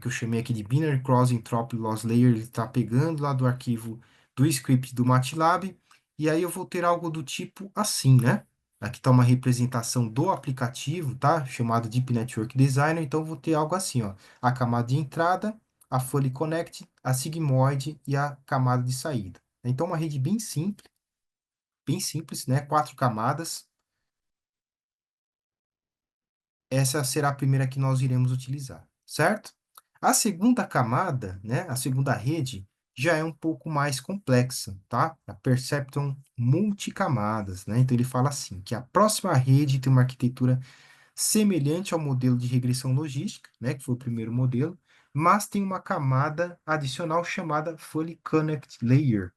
Que eu chamei aqui de Binary Cross Entropy Loss Layer, ele está pegando lá do arquivo do script do MATLAB, e aí eu vou ter algo do tipo assim, né? Aqui está uma representação do aplicativo, tá? Chamado Deep Network Designer, então eu vou ter algo assim, ó. A camada de entrada, a Fully Connect, a sigmoide e a camada de saída. Então, uma rede bem simples, né? 4 camadas. Essa será a primeira que nós iremos utilizar, certo? A segunda camada, né, a segunda rede, já é um pouco mais complexa, tá? A Perceptron multicamadas, né? Então ele fala assim, que a próxima rede tem uma arquitetura semelhante ao modelo de regressão logística, né, que foi o primeiro modelo, mas tem uma camada adicional chamada Fully Connect Layer,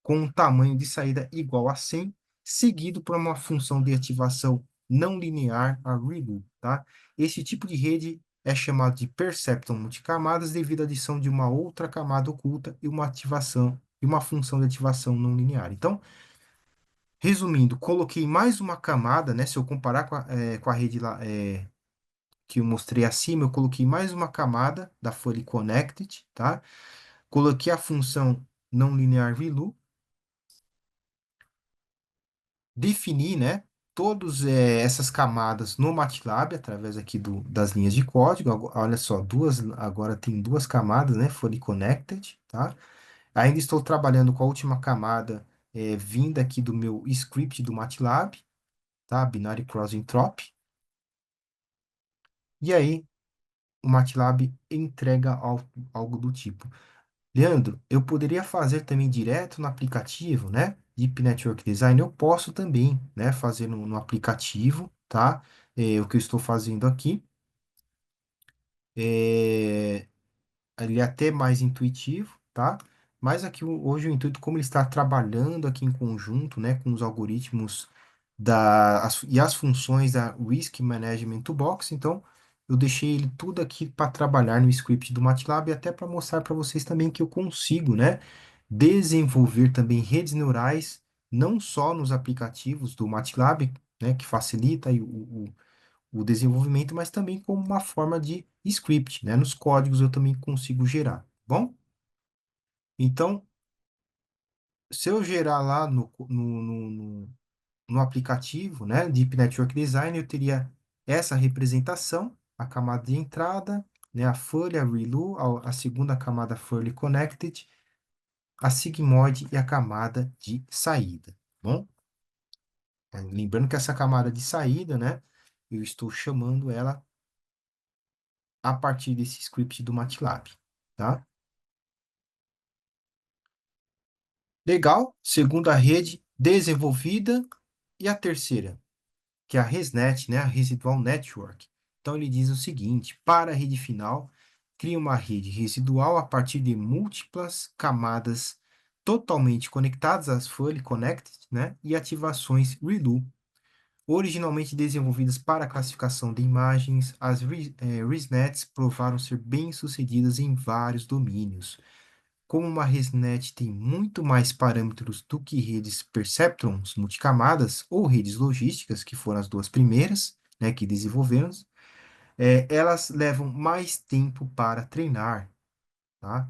com um tamanho de saída igual a 100, seguido por uma função de ativação não linear, a ReLU, tá? Esse tipo de rede é chamado de Perceptron multicamadas devido à adição de uma outra camada oculta e uma ativação e uma função de ativação não linear. Então, resumindo, coloquei mais uma camada, né? Se eu comparar com a rede lá, que eu mostrei acima, eu coloquei mais uma camada da Fully Connected, tá? Coloquei a função não linear ReLU, defini, né, todas essas camadas no MATLAB, através aqui das linhas de código. Olha só, agora tem 2 camadas, né, Fully Connected, tá? Ainda estou trabalhando com a última camada, vinda aqui do meu script do MATLAB, tá? Binary Cross Entropy. E aí, o MATLAB entrega algo do tipo: Leandro, eu poderia fazer também direto no aplicativo, né? Deep Network Design, eu posso também, né? Fazer no aplicativo, tá? O que eu estou fazendo aqui. É, ele é até mais intuitivo, tá? Mas aqui hoje o intuito, como ele está trabalhando aqui em conjunto, né? Com os algoritmos e as funções da Risk Management Toolbox, então eu deixei ele tudo aqui para trabalhar no script do MATLAB, e até para mostrar para vocês também que eu consigo, né? Desenvolver também redes neurais, não só nos aplicativos do MATLAB, né, que facilita aí o desenvolvimento, mas também como uma forma de script, né? Nos códigos eu também consigo gerar, bom? Então, se eu gerar lá no aplicativo, né, Deep Network Design, eu teria essa representação, a camada de entrada, né, a folha, a ReLU, a segunda camada Fully Connected, a sigmoide e a camada de saída, bom? Lembrando que essa camada de saída, né, eu estou chamando ela a partir desse script do MATLAB, tá? Legal, segunda rede desenvolvida e a terceira, que é a ResNet, né, a Residual Network. Então ele diz o seguinte: para a rede final, cria uma rede residual a partir de múltiplas camadas totalmente conectadas às Fully Connected, né, e ativações ReLU. Originalmente desenvolvidas para a classificação de imagens, as ResNets provaram ser bem-sucedidas em vários domínios. Como uma ResNet tem muito mais parâmetros do que redes perceptrons multicamadas ou redes logísticas, que foram as 2 primeiras, né, que desenvolvemos, elas levam mais tempo para treinar, tá?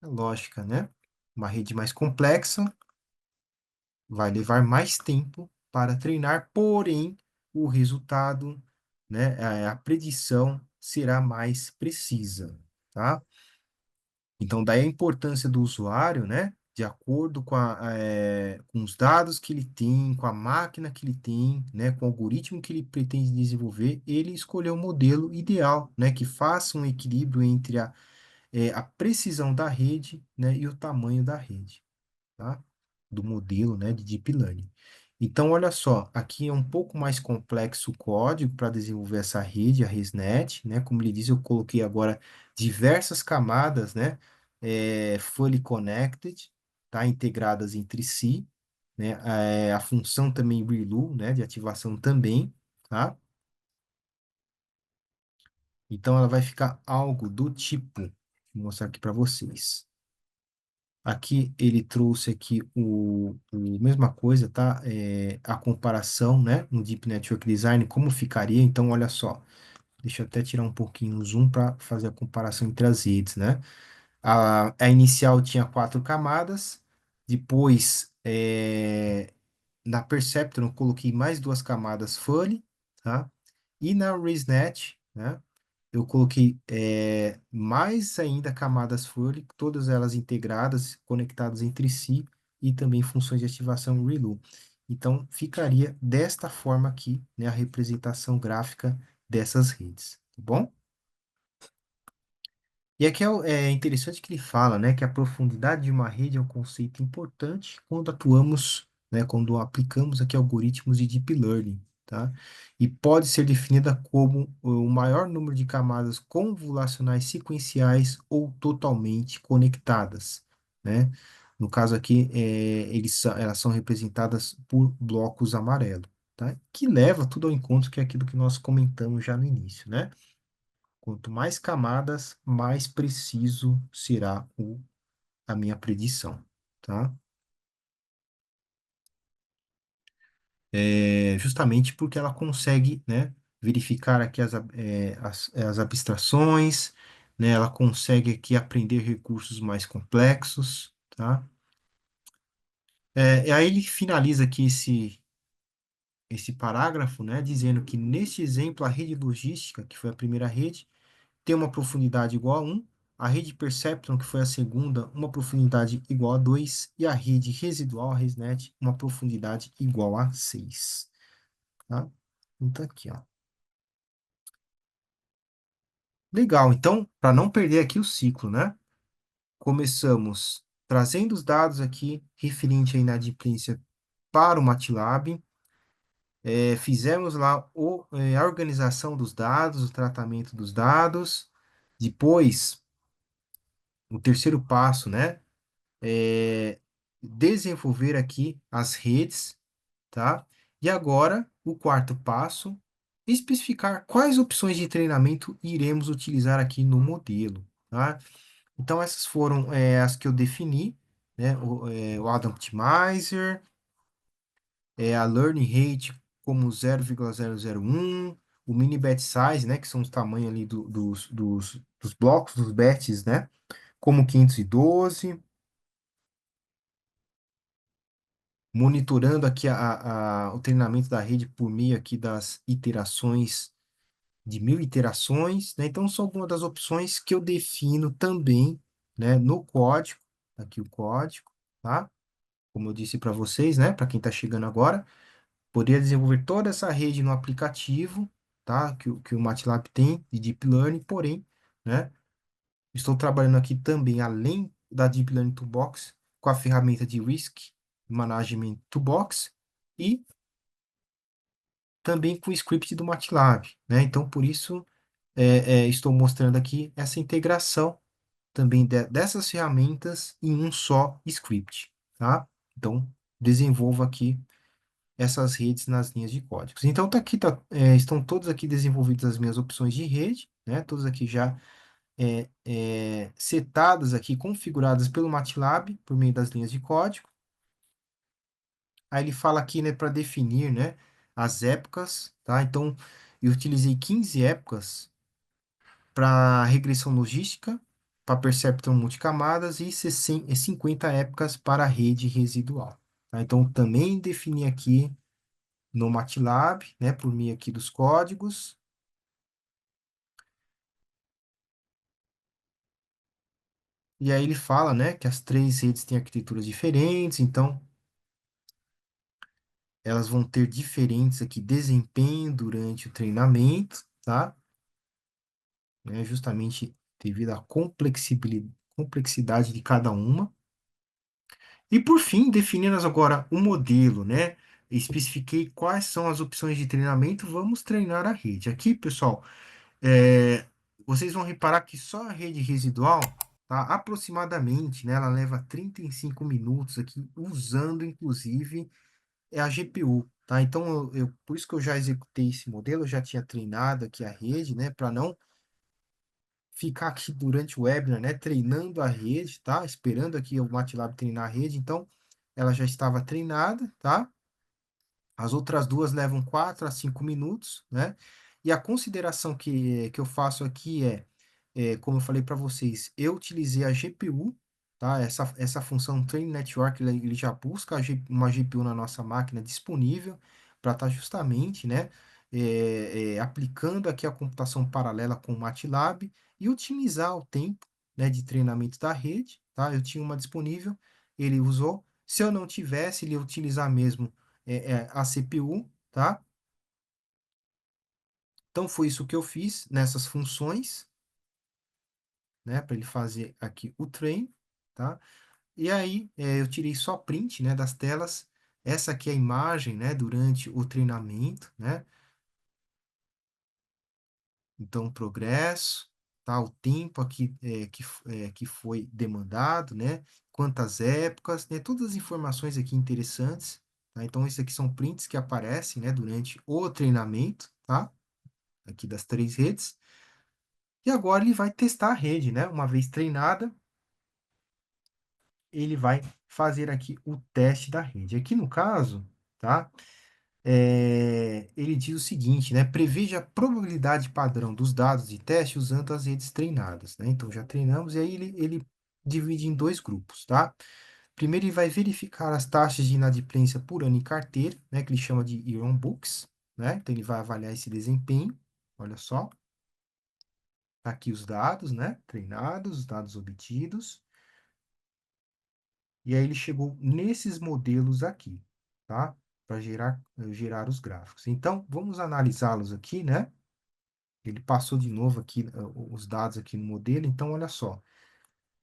É lógica, né? Uma rede mais complexa vai levar mais tempo para treinar, porém, o resultado, né, a predição será mais precisa, tá? Então, daí a importância do usuário, né? de acordo com, com os dados que ele tem, com a máquina que ele tem, né, com o algoritmo que ele pretende desenvolver, ele escolheu o modelo ideal, né, que faça um equilíbrio entre a precisão da rede, né, e o tamanho da rede, tá? Do modelo, né, de Deep Learning. Então, olha só, aqui é um pouco mais complexo o código para desenvolver essa rede, a ResNet, né? Como ele diz, eu coloquei agora diversas camadas, né? Fully connected, tá? Integradas entre si, né? A função também ReLU, né? De ativação também, tá? Então, ela vai ficar algo do tipo, vou mostrar aqui para vocês. Aqui ele trouxe aqui o mesma coisa, tá? A comparação, né? No Deep Network Design, como ficaria. Então, olha só. Deixa eu até tirar um pouquinho o zoom para fazer a comparação entre as redes, né? A inicial tinha 4 camadas. Depois, na Perceptron, eu coloquei mais 2 camadas Fully, tá? E na ResNet, né? Eu coloquei mais ainda camadas Fully, todas elas integradas, conectadas entre si, e também funções de ativação ReLU. Então, ficaria desta forma aqui, né, a representação gráfica dessas redes, tá bom? E aqui é interessante que ele fala, né, que a profundidade de uma rede é um conceito importante quando atuamos, né, quando aplicamos aqui algoritmos de deep learning, tá? E pode ser definida como o maior número de camadas convolucionais sequenciais ou totalmente conectadas, né? No caso aqui, elas são representadas por blocos amarelos, tá? Que leva tudo ao encontro que é aquilo que nós comentamos já no início, né? Quanto mais camadas, mais preciso será a minha predição, tá? Justamente porque ela consegue, né, verificar aqui as abstrações, né? Ela consegue aqui aprender recursos mais complexos, tá? E aí ele finaliza aqui esse parágrafo, né, dizendo que neste exemplo a rede logística, que foi a primeira rede, tem uma profundidade igual a 1, a rede Perceptron, que foi a segunda, uma profundidade igual a 2, e a rede residual, a ResNet, uma profundidade igual a 6. Tá? Então, tá aqui, ó. Legal, então, para não perder aqui o ciclo, né? Começamos trazendo os dados aqui referente à inadimplência para o MATLAB, fizemos lá a organização dos dados, o tratamento dos dados, depois, o terceiro passo, né? é, Desenvolver aqui as redes, tá? E agora, o quarto passo, especificar quais opções de treinamento iremos utilizar aqui no modelo, tá? Então, essas foram as que eu defini, né? O Adam Optimizer, a Learning Rate como 0,001, o Mini Batch Size, né? Que são os tamanhos ali dos blocos, dos batches, né? Como 512, monitorando aqui o treinamento da rede por meio aqui das iterações, de 1.000 iterações, né? Então, são algumas das opções que eu defino também, né, no código, aqui o código, tá? Como eu disse para vocês, né, para quem está chegando agora, poderia desenvolver toda essa rede no aplicativo, tá? Que o MATLAB tem de Deep Learning, porém, né, estou trabalhando aqui também, além da Deep Learning Toolbox, com a ferramenta de Risk Management Toolbox, e também com o script do MATLAB, né? Então, por isso, estou mostrando aqui essa integração também dessas ferramentas em um só script, tá? Então, desenvolvo aqui essas redes nas linhas de códigos. Então, estão todas aqui desenvolvidas as minhas opções de rede, né? Todas aqui já setadas aqui, configuradas pelo MATLAB por meio das linhas de código. Aí ele fala aqui, né, para definir, né, as épocas, tá? Então, eu utilizei 15 épocas para regressão logística, para Perceptron multicamadas e 50 épocas para a rede residual, tá? Então, também defini aqui no MATLAB, né, por meio aqui dos códigos. E aí ele fala, né, que as três redes têm arquiteturas diferentes, então elas vão ter diferentes aqui desempenho durante o treinamento, tá? Né, justamente devido à complexidade de cada uma. E por fim, definimos agora o modelo, né? Especifiquei quais são as opções de treinamento, vamos treinar a rede. Aqui, pessoal, é, vocês vão reparar que só a rede residual, tá? Aproximadamente, né? Ela leva 35 minutos aqui, usando inclusive a GPU, tá? Então, por isso que eu já executei esse modelo, eu já tinha treinado aqui a rede, né? Para não ficar aqui durante o webinar, né? Treinando a rede, tá? Esperando aqui o MATLAB treinar a rede. Então, ela já estava treinada, tá? As outras duas levam 4 a 5 minutos, né? E a consideração que eu faço aqui como eu falei para vocês, eu utilizei a GPU, tá? Essa função Train Network, ele já busca uma GPU na nossa máquina disponível para estar justamente, né? Aplicando aqui a computação paralela com o MATLAB e otimizar o tempo, né, de treinamento da rede, tá? Eu tinha uma disponível, ele usou. Se eu não tivesse, ele ia utilizar mesmo a CPU, tá? Então foi isso que eu fiz nessas funções, né, para ele fazer aqui o train, tá? E aí eu tirei só print, né, das telas. Essa aqui é a imagem, né, durante o treinamento, né? Então, o progresso, tá? O tempo aqui que foi demandado, né? Quantas épocas, né? Todas as informações aqui interessantes, tá? Então, esses aqui são prints que aparecem, né, durante o treinamento, tá? Aqui das três redes. E agora ele vai testar a rede, né? Uma vez treinada, ele vai fazer aqui o teste da rede. Aqui no caso, tá? Ele diz o seguinte, né? Preveja a probabilidade padrão dos dados de teste usando as redes treinadas, né? Então já treinamos e aí ele divide em dois grupos, tá? Primeiro ele vai verificar as taxas de inadimplência por ano em carteira, né? Que ele chama de Year on Books, né? Então ele vai avaliar esse desempenho. Olha só, tá aqui os dados, né? Treinados, os dados obtidos. E aí ele chegou nesses modelos aqui, tá? Para gerar os gráficos. Então, vamos analisá-los aqui, né? Ele passou de novo aqui os dados aqui no modelo. Então, olha só.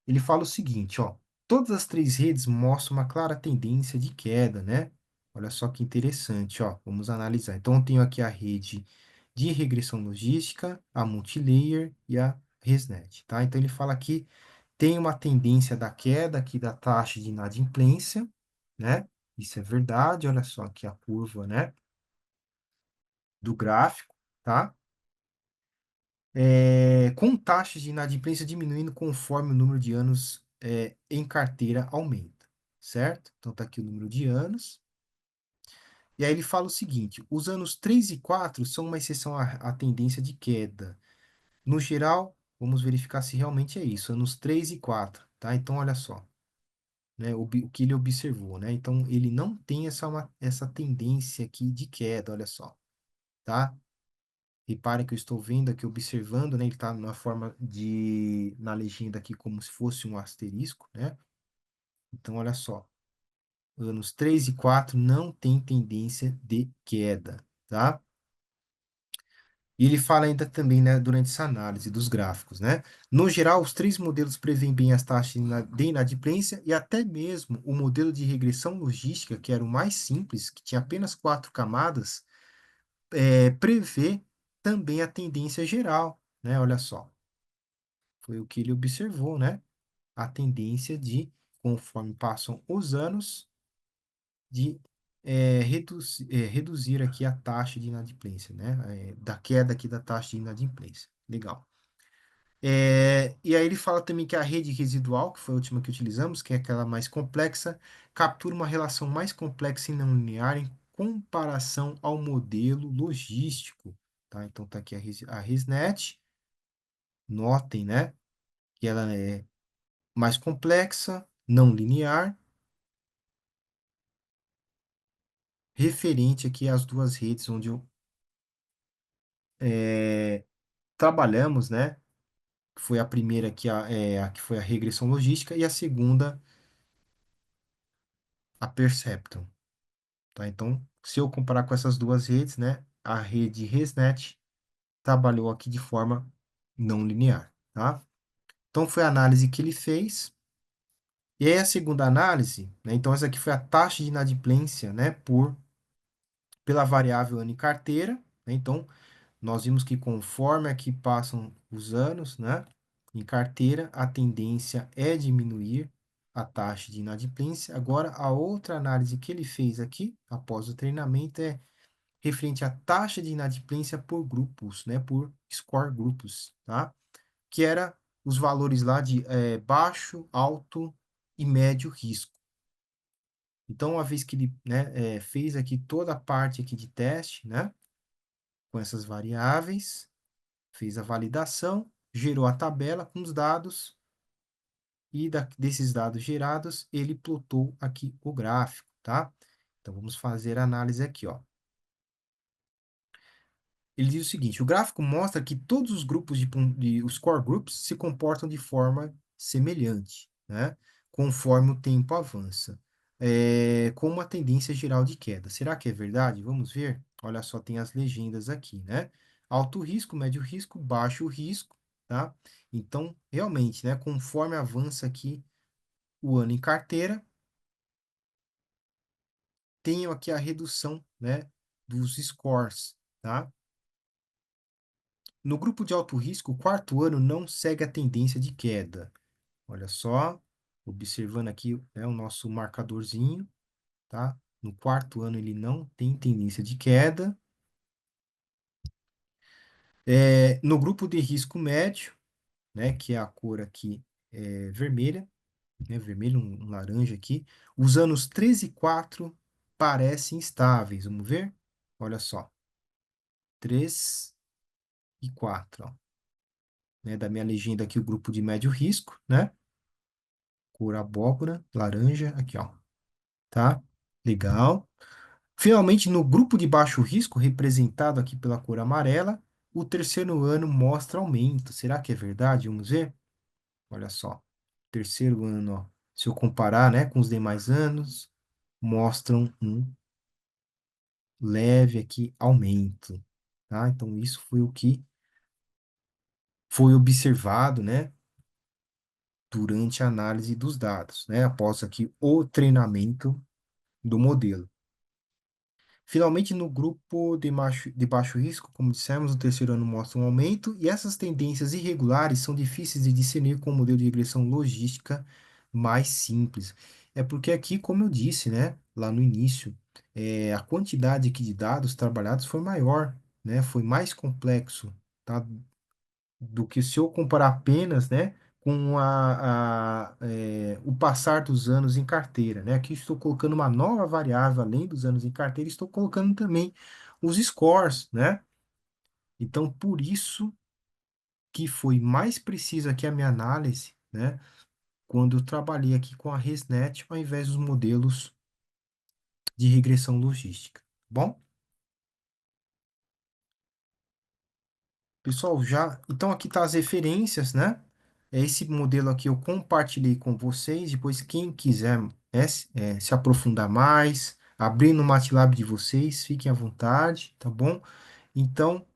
Ele fala o seguinte, ó. Todas as três redes mostram uma clara tendência de queda, né? Olha só que interessante, ó. Vamos analisar. Então, eu tenho aqui a rede de regressão logística, a multilayer e a ResNet, tá? Então, ele fala aqui tem uma tendência da queda aqui da taxa de inadimplência, né? Isso é verdade, olha só aqui a curva, né? Do gráfico, tá? Com taxas de inadimplência diminuindo conforme o número de anos em carteira aumenta, certo? Então tá aqui o número de anos. E aí ele fala o seguinte: os anos 3 e 4 são uma exceção à tendência de queda. No geral, vamos verificar se realmente é isso, anos 3 e 4, tá? Então, olha só. Né, o que ele observou, né? Então, ele não tem essa tendência aqui de queda, olha só, tá? Reparem que eu estou vendo aqui, observando, né? Ele está na legenda aqui, como se fosse um asterisco, né? Então, olha só, anos 3 e 4 não tem tendência de queda, tá? E ele fala ainda também, né, durante essa análise dos gráficos, né? No geral, os três modelos prevêem bem as taxas de inadimplência e até mesmo o modelo de regressão logística, que era o mais simples, que tinha apenas quatro camadas, prevê também a tendência geral, né? Olha só, foi o que ele observou, né? A tendência de, conforme passam os anos, de reduzir aqui a taxa de inadimplência, né? Da queda aqui da taxa de inadimplência. Legal. E aí ele fala também que a rede residual, que foi a última que utilizamos, que é aquela mais complexa, captura uma relação mais complexa e não linear em comparação ao modelo logístico, tá? Então tá aqui a ResNet, notem, né, que ela é mais complexa, não linear, referente aqui às duas redes onde trabalhamos, né, que foi a primeira a que foi a regressão logística, e a segunda, a Perceptron, tá? Então, se eu comparar com essas duas redes, né, a rede ResNet trabalhou aqui de forma não linear, tá? Então, foi a análise que ele fez. E aí, a segunda análise, né, então, essa aqui foi a taxa de inadimplência, né, pela variável ano em carteira, né? Então, nós vimos que conforme aqui passam os anos, né, em carteira, a tendência é diminuir a taxa de inadimplência. Agora, a outra análise que ele fez aqui, após o treinamento, é referente à taxa de inadimplência por grupos, né, por score grupos, tá? Que era os valores lá de baixo, alto e médio risco. Então, uma vez que ele, né, fez aqui toda a parte aqui de teste, né, com essas variáveis, fez a validação, gerou a tabela com os dados e desses dados gerados, ele plotou aqui o gráfico, tá? Então, vamos fazer a análise aqui, ó. Ele diz o seguinte: o gráfico mostra que todos os grupos os core groups se comportam de forma semelhante, né? Conforme o tempo avança, com uma tendência geral de queda. Será que é verdade? Vamos ver. Olha só, tem as legendas aqui, né? Alto risco, médio risco, baixo risco, tá? Então, realmente, né? Conforme avança aqui o ano em carteira, tenho aqui a redução, né? Dos scores, tá? No grupo de alto risco, o quarto ano não segue a tendência de queda. Olha só, observando aqui, né, o nosso marcadorzinho, tá? No quarto ano ele não tem tendência de queda. No grupo de risco médio, né, que é a cor aqui vermelha, né, vermelho, um laranja aqui, os anos 3 e 4 parecem estáveis. Vamos ver? Olha só, 3 e 4, ó, né, da minha legenda aqui, o grupo de médio risco, né? Cor abóbora, laranja, aqui, ó, tá? Legal. Finalmente, no grupo de baixo risco, representado aqui pela cor amarela, o terceiro ano mostra aumento. Será que é verdade? Vamos ver? Olha só. Terceiro ano, ó, se eu comparar, né, com os demais anos, mostram um leve aqui aumento, tá? Então, isso foi o que foi observado, né, durante a análise dos dados, né, após aqui o treinamento do modelo. Finalmente, no grupo de baixo risco, como dissemos, o terceiro ano mostra um aumento, e essas tendências irregulares são difíceis de discernir com o modelo de regressão logística mais simples. É porque aqui, como eu disse, né, lá no início, a quantidade aqui de dados trabalhados foi maior, né, foi mais complexo, tá? Do que se eu comparar apenas, né, com o passar dos anos em carteira, né? Aqui estou colocando uma nova variável além dos anos em carteira, estou colocando também os scores, né? Então, por isso que foi mais precisa aqui a minha análise, né? Quando eu trabalhei aqui com a ResNet, ao invés dos modelos de regressão logística. Bom, pessoal, já. Então, aqui tá as referências, né? Esse modelo aqui eu compartilhei com vocês. Depois, quem quiser se aprofundar mais, abrir no MATLAB de vocês, fiquem à vontade, tá bom? Então,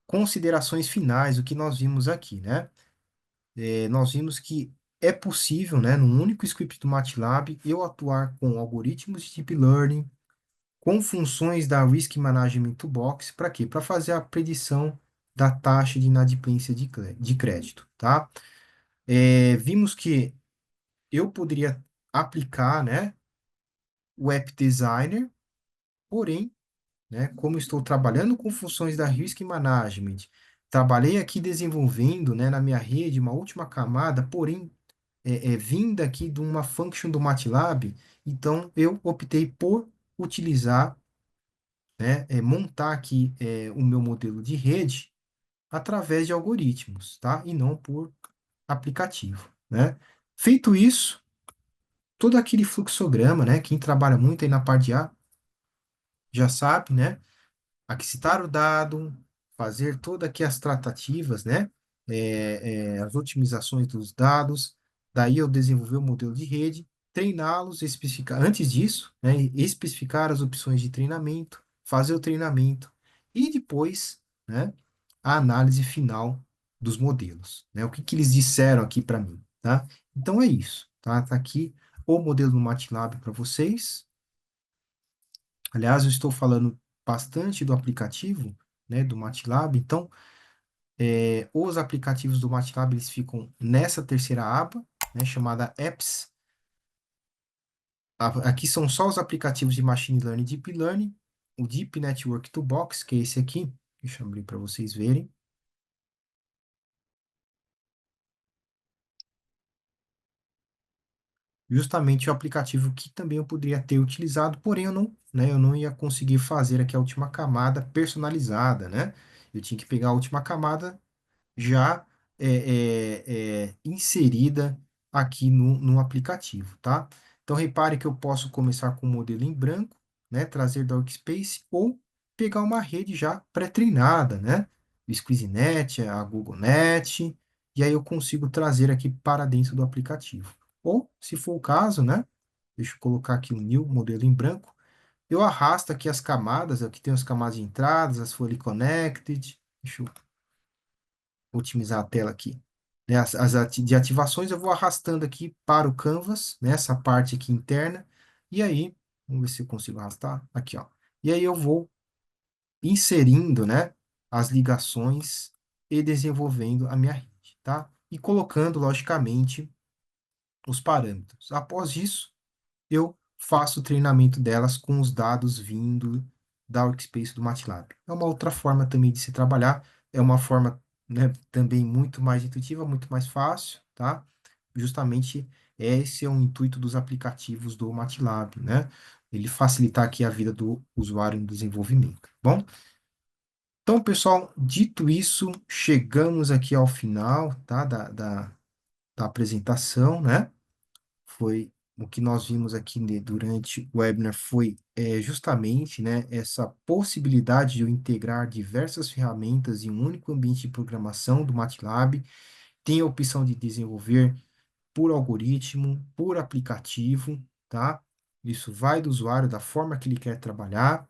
considerações finais, o que nós vimos aqui, né? Nós vimos que é possível, né, num único script do MATLAB, eu atuar com algoritmos de Deep Learning, com funções da Risk Management Toolbox, para quê? Para fazer a predição da taxa de inadimplência de crédito, tá? Vimos que eu poderia aplicar, né, o App Designer, porém, né, como estou trabalhando com funções da Risk Management, trabalhei aqui desenvolvendo, né, na minha rede uma última camada, porém, vinda aqui de uma function do MATLAB, então eu optei por utilizar, né, montar aqui o meu modelo de rede através de algoritmos, tá? E não por aplicativo, né? Feito isso, todo aquele fluxograma, né? Quem trabalha muito aí na parte de A já sabe, né? Aquisitar o dado, fazer todas aqui as tratativas, né? as otimizações dos dados, daí eu desenvolver o modelo de rede, treiná-los, especificar, antes disso, né, especificar as opções de treinamento, fazer o treinamento e depois, né, a análise final dos modelos, né, o que que eles disseram aqui para mim, tá? Então é isso, tá? Tá aqui o modelo do MATLAB para vocês. Aliás, eu estou falando bastante do aplicativo, né, do MATLAB, então os aplicativos do MATLAB eles ficam nessa terceira aba, né, chamada Apps. Aqui são só os aplicativos de Machine Learning e Deep Learning. O Deep Network Toolbox, que é esse aqui. Deixa eu abrir para vocês verem. Justamente o aplicativo que também eu poderia ter utilizado, porém eu não, né, eu não ia conseguir fazer aqui a última camada personalizada, né? Eu tinha que pegar a última camada já inserida aqui no aplicativo, tá? Então, repare que eu posso começar com o modelo em branco, né? Trazer da Workspace ou pegar uma rede já pré-treinada, né? O SqueezeNet, a GoogleNet, e aí eu consigo trazer aqui para dentro do aplicativo. Ou, se for o caso, né? Deixa eu colocar aqui o New, modelo em branco. Eu arrasto aqui as camadas, aqui tem as camadas de entradas, as fully connected. Deixa eu otimizar a tela aqui. Né, de ativações eu vou arrastando aqui para o Canvas, nessa parte aqui interna, e aí, vamos ver se eu consigo arrastar, aqui, ó. E aí eu vou inserindo, né, as ligações e desenvolvendo a minha rede, tá? E colocando, logicamente, os parâmetros. Após isso, eu faço o treinamento delas com os dados vindo da Workspace do MATLAB. É uma outra forma também de se trabalhar, é uma forma, né, também muito mais intuitiva, muito mais fácil, tá? Justamente esse é o intuito dos aplicativos do MATLAB, né? Ele facilitar aqui a vida do usuário no desenvolvimento, tá bom? Então, pessoal, dito isso, chegamos aqui ao final, tá, da apresentação, né? Foi o que nós vimos aqui durante o webinar foi justamente, né, essa possibilidade de eu integrar diversas ferramentas em um único ambiente de programação do MATLAB. Tem a opção de desenvolver por algoritmo, por aplicativo, tá? Isso vai do usuário, da forma que ele quer trabalhar.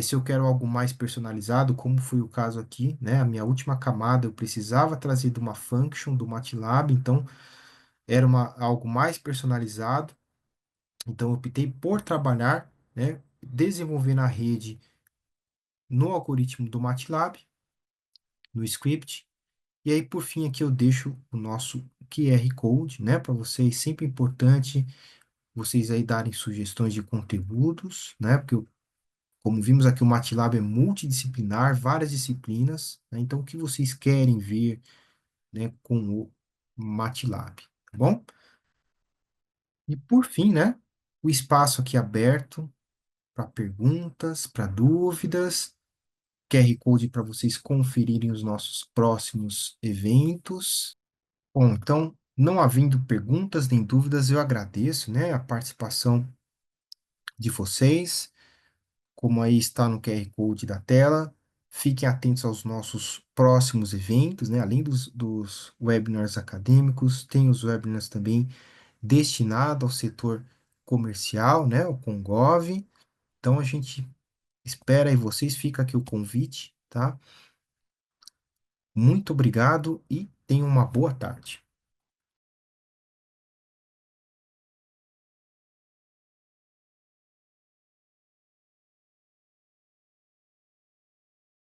Se eu quero algo mais personalizado, como foi o caso aqui, né? A minha última camada eu precisava trazer de uma function do MATLAB, então era algo mais personalizado. Então, eu optei por trabalhar, né, desenvolvendo a rede no algoritmo do MATLAB, no script. E aí, por fim, aqui eu deixo o nosso QR Code, né, para vocês. Sempre importante vocês aí darem sugestões de conteúdos, né, porque, como vimos aqui, o MATLAB é multidisciplinar, várias disciplinas, né, então, o que vocês querem ver, né, com o MATLAB, tá bom? E, por fim, né, o espaço aqui aberto para perguntas, para dúvidas, QR Code para vocês conferirem os nossos próximos eventos. Bom, então, não havendo perguntas nem dúvidas, eu agradeço, né, a participação de vocês, como aí está no QR Code da tela. Fiquem atentos aos nossos próximos eventos, né? Além dos webinars acadêmicos, tem os webinars também destinados ao setor comercial, né? O Congov. Então, a gente espera aí vocês, fica aqui o convite, tá? Muito obrigado e tenham uma boa tarde.